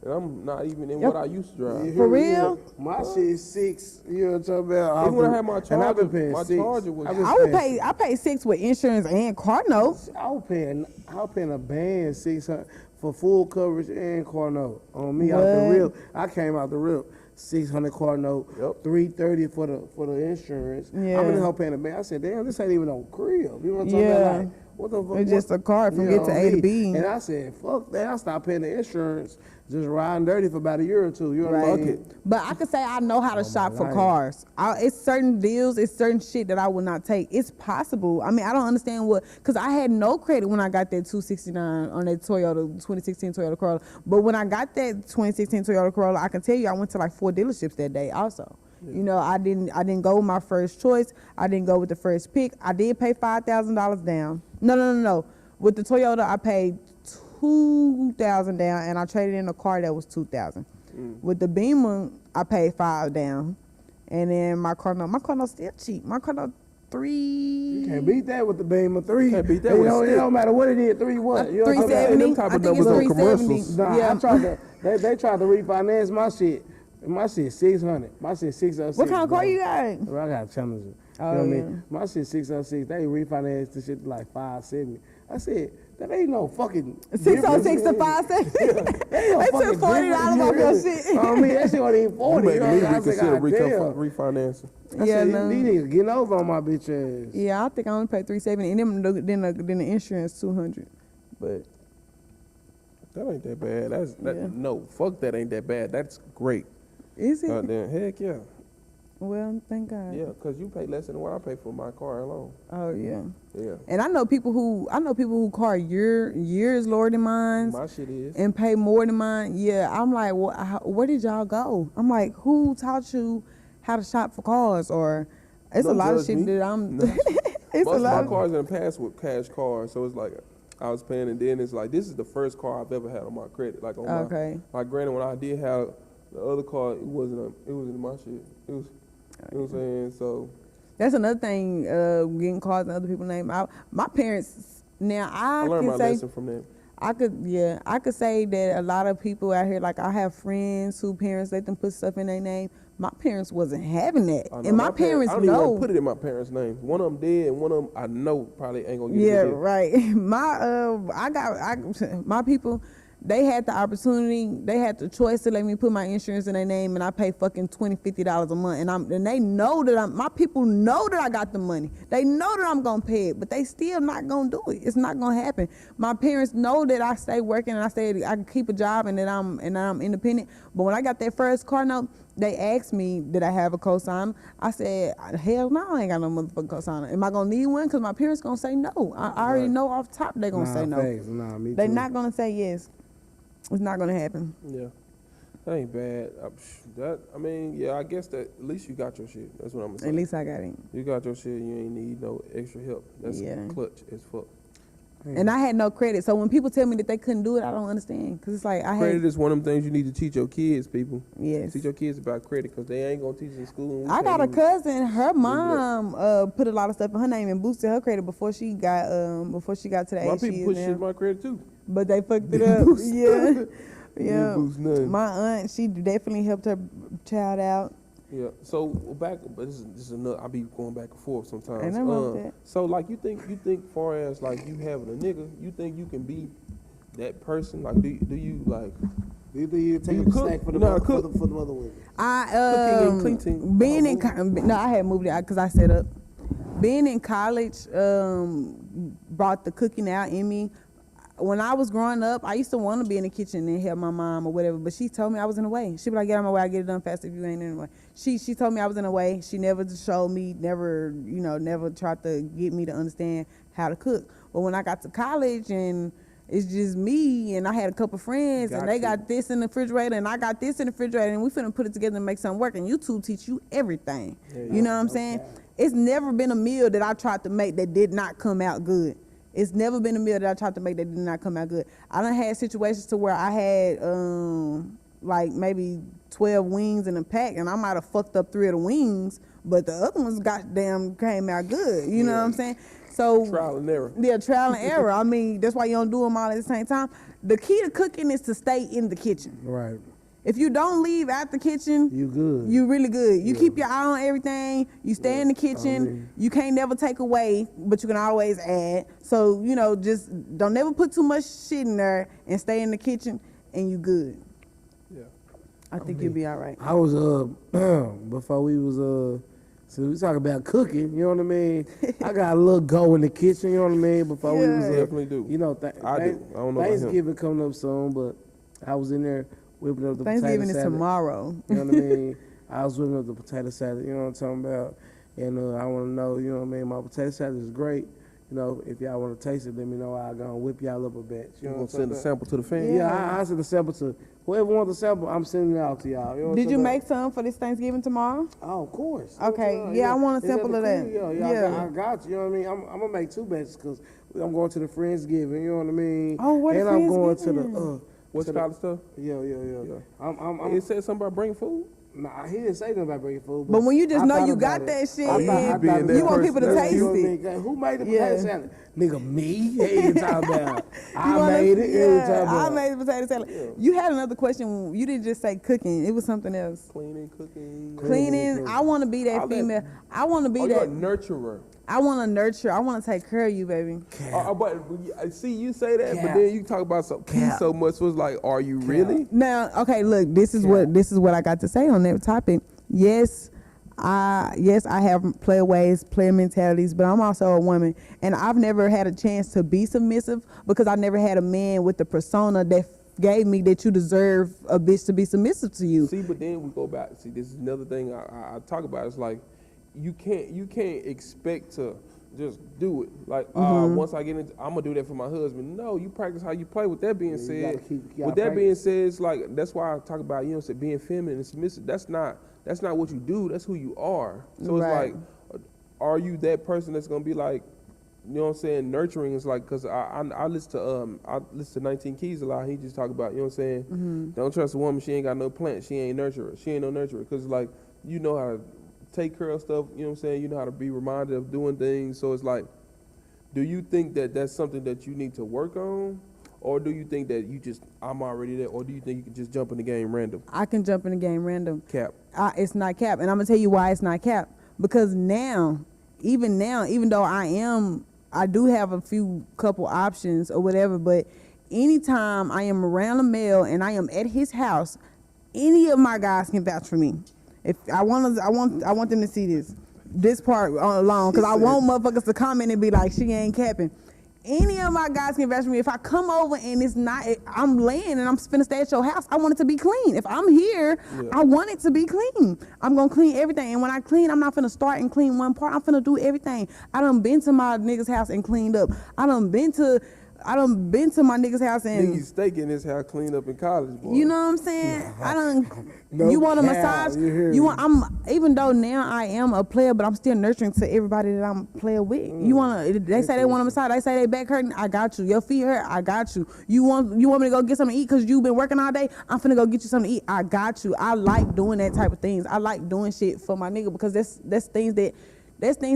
and I'm not even in Yep. what I used to drive. For real? My shit is 6. You know what I'm talking about? Even when I had my And I've Charger, been paying my 6. Charger was- I've been I paid $6 with insurance and car note. I was paying a band 600 for full coverage and car note on me out the What? rip. I came out the rip. 600 car note, Yep. 330 for the insurance. Yeah. I'm in the home paying a band. I said, damn, this ain't even no crib. You know what I'm talking Yeah. about? Like, what the fuck? It's just a car from You get know to what I A to mean? B. And I said, fuck that. I stopped paying the insurance, just riding dirty for about a year or two. You know what I Right. mean? But I could say I know how to shop for life. cars. It's certain deals, it's certain shit that I would not take. It's possible. I mean, I don't understand because I had no credit when I got that 269 on that 2016 Toyota Corolla. But when I got that 2016 Toyota Corolla, I can tell you I went to like 4 dealerships that day also. You know, I didn't go with my first choice. I didn't go with the first pick. I did pay $5,000 down. No. With the Toyota, I paid $2,000 down, and I traded in a car that was $2,000. With the Beamer, I paid $5,000 down, and then my car note still cheap. My car note You can't $3. beat that with the Beamer 3. Can't beat that You with know, it stick. don't matter what it is, 3 what? You know what I'm talking about? Them $370. type I of think it's numbers on $370. commercials. Nah, Yeah. I tried to. They tried to refinance my shit, My shit 600. My shit 606. What kind of car bro. you got? Bro, I got a Challenger. You Oh, know what I yeah. mean? My shit 606. They refinanced the shit to like 570. I said, that ain't no fucking 606 to difference. 570. They ain't no They fucking took $40 difference. off your shit. I mean, that shit wasn't even 40. You You made know me what I said, reconsider God damn. refinancing. I Yeah, said, no. these niggas getting over on my bitch ass. Yeah, I think I only paid $370, and then the insurance $200. But That ain't that bad. Yeah. No, fuck that ain't that bad. That's great. is it? Goddamn, heck yeah. Well, thank God. Yeah, because you pay less than what I pay for my car alone. Oh yeah. Yeah. And I know people who car years lower than mine My shit is. and pay more than mine. Yeah, I'm like, where did y'all go? I'm like, who taught you how to shop for cars? Or it's a Don't lot of judge shit me. that I'm. No. It's Most a of lot. my cars in the past were cash cars, so it's like I was paying, and then it's like this is the first car I've ever had on my credit. Like on Okay. my granted, when I did have the other car, it wasn't my shit. It was, you know what I'm saying? So That's another thing. Getting cars in other people's name. My parents. Now I I learned my can say. lesson from that. I could say that a lot of people out here, like I have friends who parents let them put stuff in their name. My parents wasn't having that, I know and my parents I don't even know. want to put it in my parents' names. One of them dead, and one of them I know probably ain't gonna get Yeah, a good deal. right. My people, they had the opportunity, they had the choice to let me put my insurance in their name, and I pay fucking $20-$50 a month, and they know that my people know that I got the money. They know that I'm gonna pay it, but they still not gonna do it. It's not gonna happen. My parents know that I stay working and I can keep a job and that I'm independent. But when I got that first car note, they asked me, did I have a cosigner? I said, hell no, I ain't got no motherfucking cosigner. Am I gonna need one? Because my parents gonna say no. I already know off top they gonna say no. Thanks. Nah, me They're too. not gonna say yes. It's not gonna happen. Yeah, that ain't bad. I guess that at least you got your shit. That's what I'm gonna say. At least I got it. You got your shit. You ain't need no extra help. That's Yeah. clutch as fuck. And I had no credit. So when people tell me that they couldn't do it, I don't understand. Because it's like I Credit had, is one of them things you need to teach your kids, people. yes. Teach your kids about credit because they ain't gonna teach in school. and we I can't got a even- cousin. Her mom put a lot of stuff in her name and boosted her credit before she got to the My age she people is put shit in now. my credit too. But they fucked it Didn't up. boost. Yeah, yeah. Didn't boost nothing. My aunt, she definitely helped her child out. Yeah. So back, but this is another. I be going back and forth sometimes. Ain't nothing wrong with that. So like you think far as like you having a nigga, you think you can be that person? Like do you like Do you think you take you up a cook? snack for the Nah, mother, cook. for the mother women? I Cooking and cleaning. being in no, I had moved it because I set up. Being in college brought the cooking out in me. When I was growing up, I used to want to be in the kitchen and help my mom or whatever, but she told me I was in the way. She'd be like, get out of my way, I get it done fast if you ain't in the way. She told me I was in the way. She never showed me, never tried to get me to understand how to cook. But when I got to college and it's just me and I had a couple friends and they got this in the refrigerator and I got this in the refrigerator and we finna put it together and make something work, and YouTube teach you everything. You know what I'm saying? It's never been a meal that I tried to make that did not come out good. It's never been a meal that I tried to make that did not come out good. I done had situations to where I had like maybe 12 wings in a pack and I might have fucked up 3 of the wings, but the other ones goddamn came out good. You know what I'm saying? So trial and error? Yeah, trial and error. I mean, that's why you don't do them all at the same time. The key to cooking is to stay in the kitchen. Right. If you don't leave out the kitchen, You good. you really good. You keep your eye on everything. You stay in the kitchen. You can't never take away, but you can always add. So, just don't never put too much shit in there and stay in the kitchen and you good. Yeah. I think you'll be all right. I was before we was so we talk about cooking, you know what I mean? I got a little go in the kitchen, you know what I mean? Before we was Definitely do. you know, I do. I don't know about him. Thanksgiving coming up soon, but I was in there whipping up the Thanksgiving potato is salad. tomorrow. You know what I mean? I was whipping up the potato salad, you know what I'm talking about? And I want to know, you know what I mean? My potato salad is great. You know, if y'all want to taste it, let me know. I'm going to whip y'all up a batch. You You know gonna what I'm send a talking sample to the fans? about? Yeah, I send the sample to whoever wants the sample. I'm sending it out to y'all. You know what Did I'm you talking make some for this Thanksgiving tomorrow? about? Oh, of course. Okay, yeah, I want a It's at sample the of that. crib, Yeah. I got you. You know what I mean? I'm gonna make 2 batches because I'm going to the Friendsgiving. You know what I mean? Oh, what And I'm going to Friendsgiving? the What's to kind of stuff? yeah. Yeah. I'm It said something about bringing food. Nah, he didn't say nothing about bringing food. But when you just I know thought you about got that shit, I thought and being that you want people to person, taste You know what I it. mean? Who made the Yeah. potato salad? Nigga, me? Hey, you talking about? You I wanna- made it. You Yeah, talking I about? made the potato salad. You had another question. You didn't just say cooking. It was something else. Cleaning, cooking. Cleaning. I want to be that All that- female. I want to be Oh, you're a that. nurturer. I want to nurture. I want to take care of you, baby. But I see you say that, but Cap. then you talk about some key Cap. so much. So it's like, are you really? Now, okay, look, this is what I got to say on that topic. Yes, I have player ways, player mentalities, but I'm also a woman, and I've never had a chance to be submissive because I never had a man with the persona that gave me that you deserve a bitch to be submissive to you. See, but then we go back. See, this is another thing I talk about. It's like you can't expect to just do it. Like once I get into, I'm gonna do that for my husband. No, you practice how you play. With that being you said, gotta keep- with that being said, it's like that's why I talk about being feminine and submissive. That's not what you do. That's who you are. So Right. it's like, are you that person that's gonna be like, you know what I'm saying, nurturing? Is like, because I listen to 19 Keys a lot. He just talk about, you know what I'm saying, don't trust a woman. She ain't got no plant. She ain't nurturer. She ain't no nurturer. Because like, you know how to take care of stuff. You know what I'm saying. You know how to be reminded of doing things. So it's like, do you think that that's something that you need to work on, or do you think that I'm already there, or do you think you can just jump in the game random? I can jump in the game random. Cap. It's not cap, and I'm gonna tell you why it's not cap. Because now, even though I do have a few couple options or whatever, but anytime I am around a male and I am at his house, any of my guys can vouch for me. If I want them to see this part alone, because I want motherfuckers to comment and be like, she ain't capping. Any of my guys can vouch for me. If I come over and I'm laying and I'm finna stay at your house, I want it to be clean. If I'm here, I want it to be clean. I'm gonna clean everything. And when I clean, I'm not finna start and clean one part. I'm finna do everything. I done been to my nigga's house and cleaned up. I done been to my nigga's house and Niggas steak in his house cleaned up in college, boy. you know what I'm saying? I done. No you want a cap, massage? you hear You me? want? Even though now I am a player, but I'm still nurturing to everybody that I'm playing with. You want to? They say they want a massage. They say they back hurting. I got you. Your feet hurt. I got you. You want me to go get something to eat because you've been working all day? I'm finna go get you something to eat. I got you. I like doing that type of things. I like doing shit for my nigga because that's things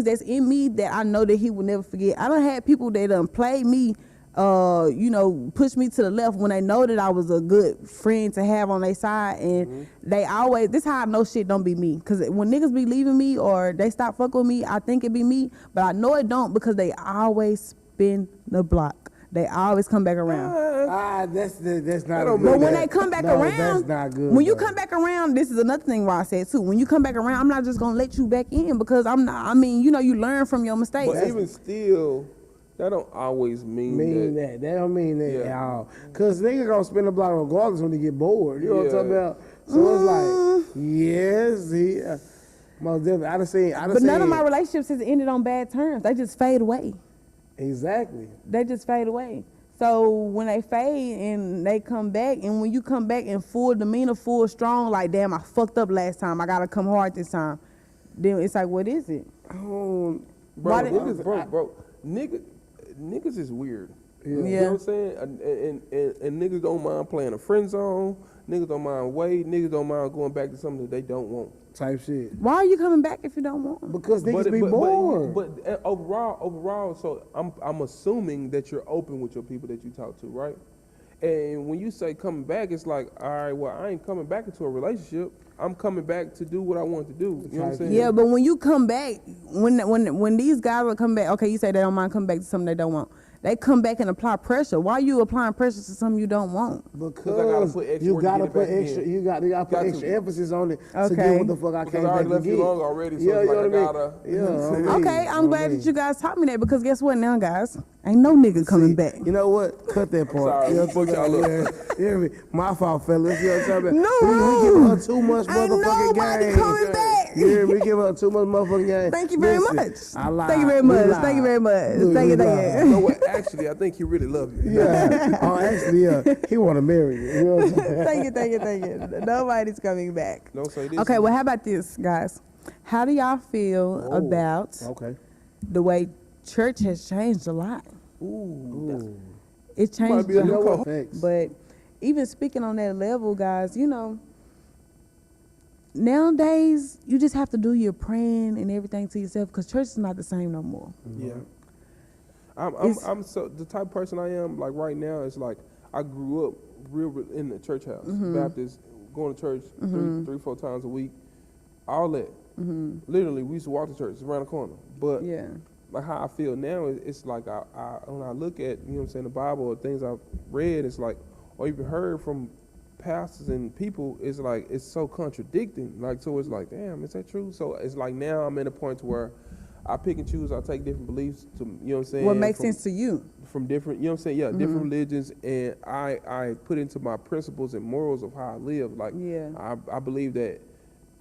that's in me that I know that he will never forget. I done had people that done played me. Push me to the left when they know that I was a good friend to have on their side, and they always. This how I know shit don't be me. Cause when niggas be leaving me or they stop fucking with me, I think it be me, but I know it don't because they always spin the block. They always come back around. That's not don't good. mean But when that. they come back No, around, that's not good. when you bro. come back around, this is another thing why I said too. When you come back around, I'm not just gonna let you back in because I'm not. I mean, you learn from your mistakes. But even still, that don't always mean that. That don't mean that Yeah. at all. Cause nigga gonna spin the block regardless when they get bored. You know what I'm Yeah. talking about? So it's like, yes, most definitely. I done seen. But none of my relationships has ended on bad terms. They just fade away. Exactly. They just fade away. So when they fade and they come back, and when you come back in full demeanor, full strong, like damn, I fucked up last time. I gotta come hard this time. Then it's like, what is it? Bro, Why did- niggas is weird. Yeah. You know what I'm saying? And niggas don't mind playing a friend zone. Niggas don't mind waiting. Niggas don't mind going back to something that they don't want. Type shit. Why are you coming back if you don't want? Because niggas be bored. But overall, so I'm assuming that you're open with your people that you talk to, right? And when you say coming back, it's like, all right, well, I ain't coming back into a relationship. I'm coming back to do what I want to do. You know what I'm saying? Yeah, but when you come back, when these guys will come back, okay, you say they don't mind coming back to something they don't want. They come back and apply pressure. Why are you applying pressure to something you don't want? Because I gotta put extra you work to gotta get it put back extra. in. You gotta put Got to. extra emphasis on it to Okay. get what the fuck I Because came I back already to left get. you long already, so Yeah, it's you like know I what I mean? gotta. Yeah. Okay, I'm glad that you guys taught me that because guess what now, guys? Ain't no nigga coming back. You know what? Cut that part. sorry, You know we what fucked I'm y'all saying? up. Yeah, hear me? My fault, fellas. You know what I'm talking No, about? We give her too much Ain't motherfucking nobody game. coming back. You hear me? We give her too much motherfucking game. Thank you very Listen, much. I lied. Thank you very We much. lied. Thank you very much. Look, Thank you, we thank lied. You know what? Actually, I think he really love you. Yeah. Oh, actually, yeah. He want to marry you. You know what I'm saying? Thank you. Nobody's coming back. Don't say this. Okay, well, how about this, guys? How do y'all feel about Okay. the way church has changed a lot? Ooh. It changed Might be a a new lot. call. No, facts. But even speaking on that level, guys, you know, church has changed a lot. It changed. Ooh. But even speaking on that level, guys, you know, church has changed a lot. It changed. Ooh. nowadays you just have to do your praying and everything to yourself because church is not the same no more. Yeah. It's- I'm so the type of person I am. Like right now, it's like I grew up real in the church house, Baptist, going to church three, 4 times a week, all that. Literally, we used to walk to church, it's around the corner. But Yeah. like how I feel now, it's like I when I look at, you know what I'm saying, the Bible or things I've read, it's like, or even heard from pastors and people, it's like, it's so contradicting. Like, so it's like, damn, is that true? So it's like now I'm at a point to where I pick and choose, I take different beliefs to, you know what I'm saying? What makes from, sense to you? from different, you know what I'm saying? Yeah, different religions, and I put into my principles and morals of how I live. Like, Yeah. I believe that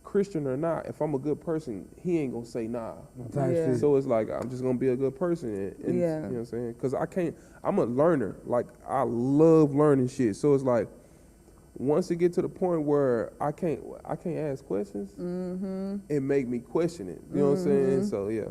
Christian or not, if I'm a good person, he ain't gonna say nah. Type Yeah. shit. So it's like I'm just gonna be a good person, and Yeah. you know what I'm saying? Because I'm a learner. Like I love learning shit. So it's like once it get to the point where I can't ask questions, it make me question it. You know what I'm saying? So yeah.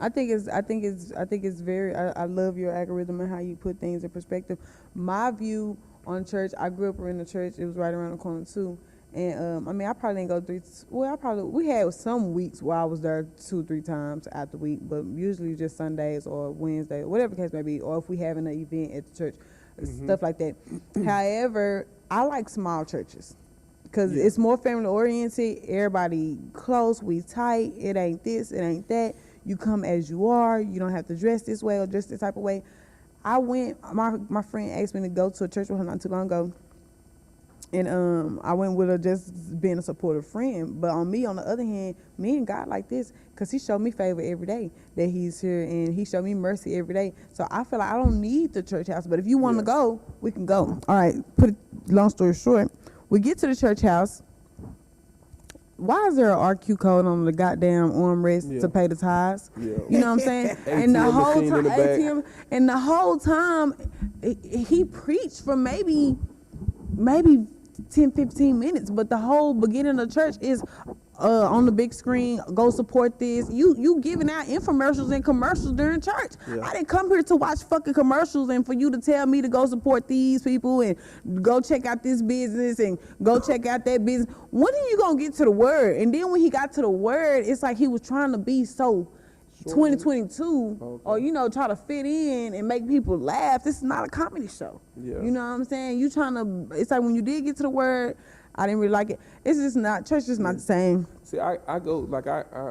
I think it's very. I love your algorithm and how you put things in perspective. My view on church. I grew up in the church. It was right around the corner too. And I mean, I probably didn't go we had some weeks where I was there 2-3 times out the week, but usually just Sundays or Wednesday, whatever the case may be, or if we having an event at the church, stuff like that. However, I like small churches because it's more family oriented. Everybody close, we tight. It ain't this, it ain't that. You come as you are. You don't have to dress this way or dress this type of way. I went. My friend asked me to go to a church with her not too long ago. And I went with her just being a supportive friend. But on the other hand, me and God like this because he showed me favor every day that he's here, and he showed me mercy every day. So I feel like I don't need the church house. But if you want to go, we can go. All right, long story short, we get to the church house. Why is there an RQ code on the goddamn armrest to pay the tithes? Yeah. You know what I'm saying? And the ATM whole machine in time, the back. ATM, and the whole time, he preached for maybe 10, 15 minutes, but the whole beginning of church is on the big screen, go support this. You giving out infomercials and commercials during church. Yeah. I didn't come here to watch fucking commercials and for you to tell me to go support these people and go check out this business and go check out that business. When are you gonna get to the word? And then when he got to the word, it's like he was trying to be so 2022 or try to fit in and make people laugh. This is not a comedy show. Yeah. You know what I'm saying? You trying to, it's like when you did get to the word, I didn't really like it. It's just not, church is not the same. See, I go, like,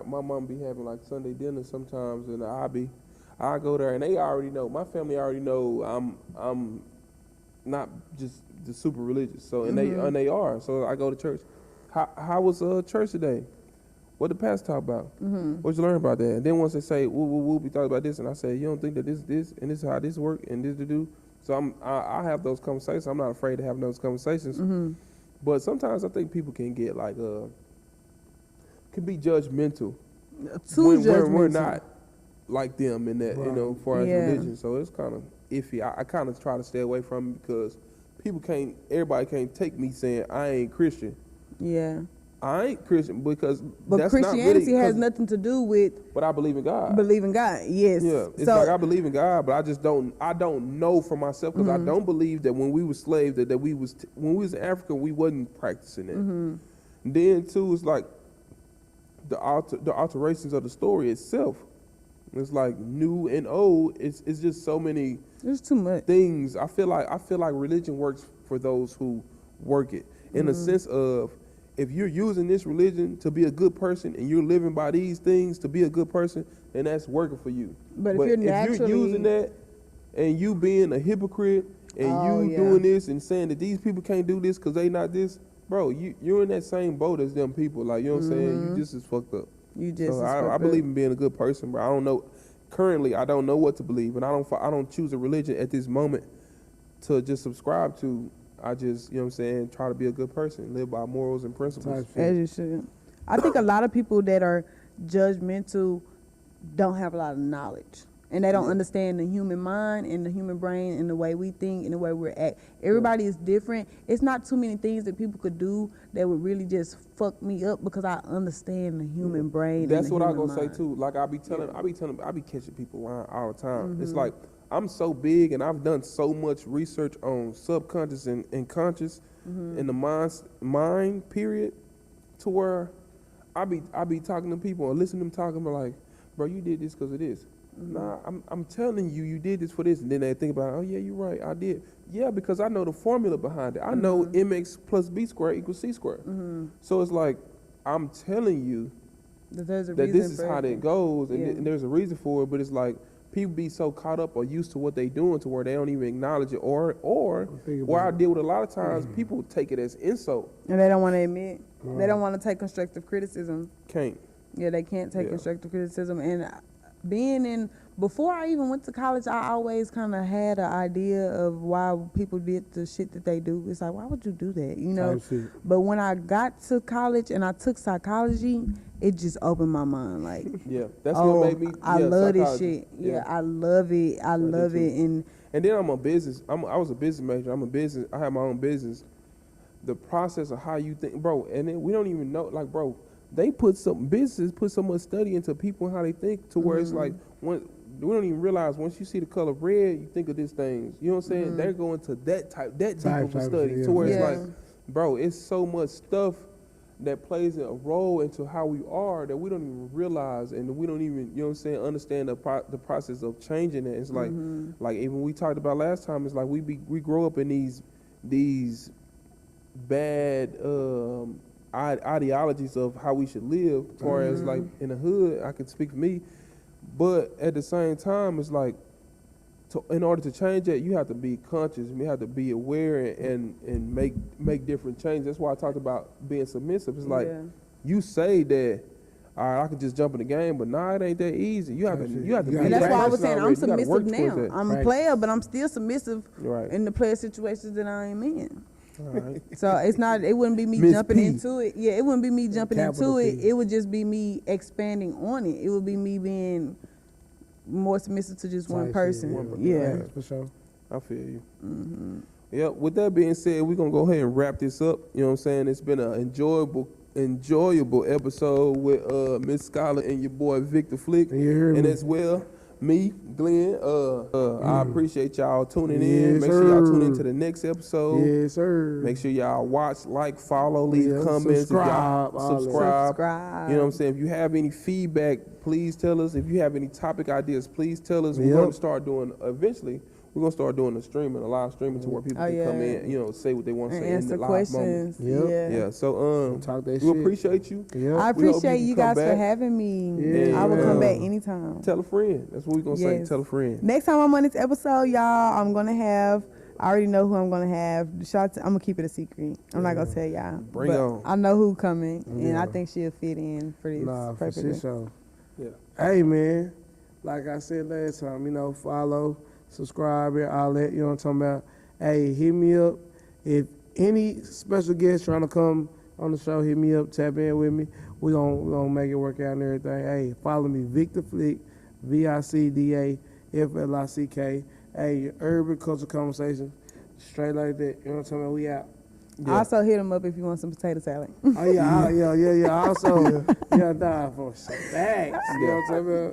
my mom be having, like, Sunday dinner sometimes, and I go there, and they already know, my family already know I'm not just the super religious, so, and they are, so I go to church. How was church today? What the pastor talk about? What you learn about that? And then once they say, we thought about this, and I say, you don't think that this, and this is how this work, and this to do? So I have those conversations. I'm not afraid to have those conversations. But sometimes I think people can get like can be judgmental when we're not like them in that, as far as religion. So it's kind of iffy. I kind of try to stay away from it because everybody can't take me saying I ain't Christian. Yeah. I ain't Christian because But that's Christianity not really, has nothing to do with but I believe in God. believing God. Yes. Yeah, it's so, like I believe in God, but I don't know for myself because I don't believe that when we were slaves that when we was in Africa we wasn't practicing it. And then too, it's like the alterations of the story itself. It's like new and old. It's just so many there's too much things. I feel like religion works for those who work it in a sense of, if you're using this religion to be a good person and you're living by these things to be a good person, then that's working for you. But if you're using that and you being a hypocrite and doing this and saying that these people can't do this because they not this, bro, you're in that same boat as them people. Like, you know what I'm saying? You just as fucked up. You just So I believe in being a good person, but I don't know. Currently, I don't know what to believe, and I don't choose a religion at this moment to just subscribe to. I just, you know what I'm saying, try to be a good person, live by morals and principles. As you should. I think a lot of people that are judgmental don't have a lot of knowledge. And they don't understand the human mind and the human brain and the way we think and the way we're at. Everybody is different. It's not too many things that people could do that would really just fuck me up because I understand the human brain. That's and the what I human gonna mind. say too. Like I be catching people lying all the time. It's like I'm so big and I've done so much research on subconscious and conscious in the mind period to where I be talking to people or listening to them talking, but like, bro, you did this because of this. Nah, I'm telling you, you did this for this, and then they think about, oh yeah, you're right, I did. Yeah, because I know the formula behind it. I know mx plus b squared equals c squared. So it's like, I'm telling you There's a that reason this is for how everything. that goes, and, Yeah. and there's a reason for it. But it's like people be so caught up or used to what they doing to where they don't even acknowledge it, or think where I about deal with a lot of times, people take it as insult. And they don't want to admit. They don't want to take constructive criticism. Can't. Yeah, they can't take Yeah. constructive criticism. And before I even went to college, I always kind of had an idea of why people did the shit that they do. It's like, why would you do that? You know? Type shit. But when I got to college and I took psychology, it just opened my mind. Like, Yeah, that's oh, what made me. I yeah, love this psychology. shit. Yeah, I love it. I do love too. it. And And then I'm a business. I was a business major. I have my own business. The process of how you think, bro, and then we don't even know, like, bro, they put so much study into people and how they think to where it's like, we don't even realize once you see the color red, you think of these things. You know what I'm saying? They're going to that deep of a study yeah. to where it's Yeah. like, bro, it's so much stuff that plays a role into how we are that we don't even realize, and we don't even, you know what I'm saying, understand the process of changing it. It's like, like even we talked about last time, it's like we grow up in these bad ideologies of how we should live, as far as like in the hood. I can speak for me, but at the same time, it's like, in order to change that, you have to be conscious. You have to be aware and make different changes. That's why I talked about being submissive. It's like, Yeah. you say that, all right, I could just jump in the game, but nah, it ain't that easy. You have to be. And that's why I was saying I'm practicing already. You gotta submissive work towards now. that. I'm a Right. player, but I'm still submissive Right. in the player situations that I am in. All right. So it wouldn't be me Miss jumping P. into it. Yeah, it wouldn't be me jumping Capital into it. P. It would just be me expanding on it. It would be me being more submissive to just one Type person. shit. Yeah. Facts, for sure. I feel you. Yeah, with that being said, we're going to go ahead and wrap this up. You know what I'm saying? It's been an enjoyable episode with Miss Scholar and your boy Victor Flick. You hear And me? as well, me, Glenn. I appreciate y'all tuning in. Yes, Make sure y'all tune sir. into the next episode. Yes, sir. Make sure y'all watch, like, follow, leave Yeah, comments. If y'all subscribe, all that. Subscribe. You know what I'm saying? If you have any feedback, please tell us. If you have any topic ideas, please tell us. We're Yep. going to start doing, eventually, we're going to start doing a live streaming to where people Oh, can come yeah. in, you know, say what they want to And say in answer the live moment. questions. Yep. Yeah. Yeah, so Talk that we shit. appreciate you. Yep. I We hope appreciate you you come guys for back. having me. Yeah, I will come yeah. back anytime. Tell a friend. That's what we're going to say. Yes. Tell a friend. Next time I'm on this episode, y'all, I'm gonna have. I already know who I'm gonna have. I'm gonna keep it a secret. I'm not gonna tell y'all. Bring but on. I know who coming, and Yeah. I think she'll fit in for this. Nah, for perfectly. sure. Yeah. Hey, man, like I said last time, follow, subscribe, and all that. You know what I'm talking about? Hey, hit me up. If any special guest trying to come on the show, hit me up, tap in with me. We gonna make it work out and everything. Hey, follow me, Victor Flick, VICDAFLICK. Hey, urban culture conversation, straight like that. You know what I'm talking about? We out. Yeah. Also hit him up if you want some potato salad. Oh yeah, yeah. Also, yeah, nah, for sure. Thanks. You know what I'm talking about?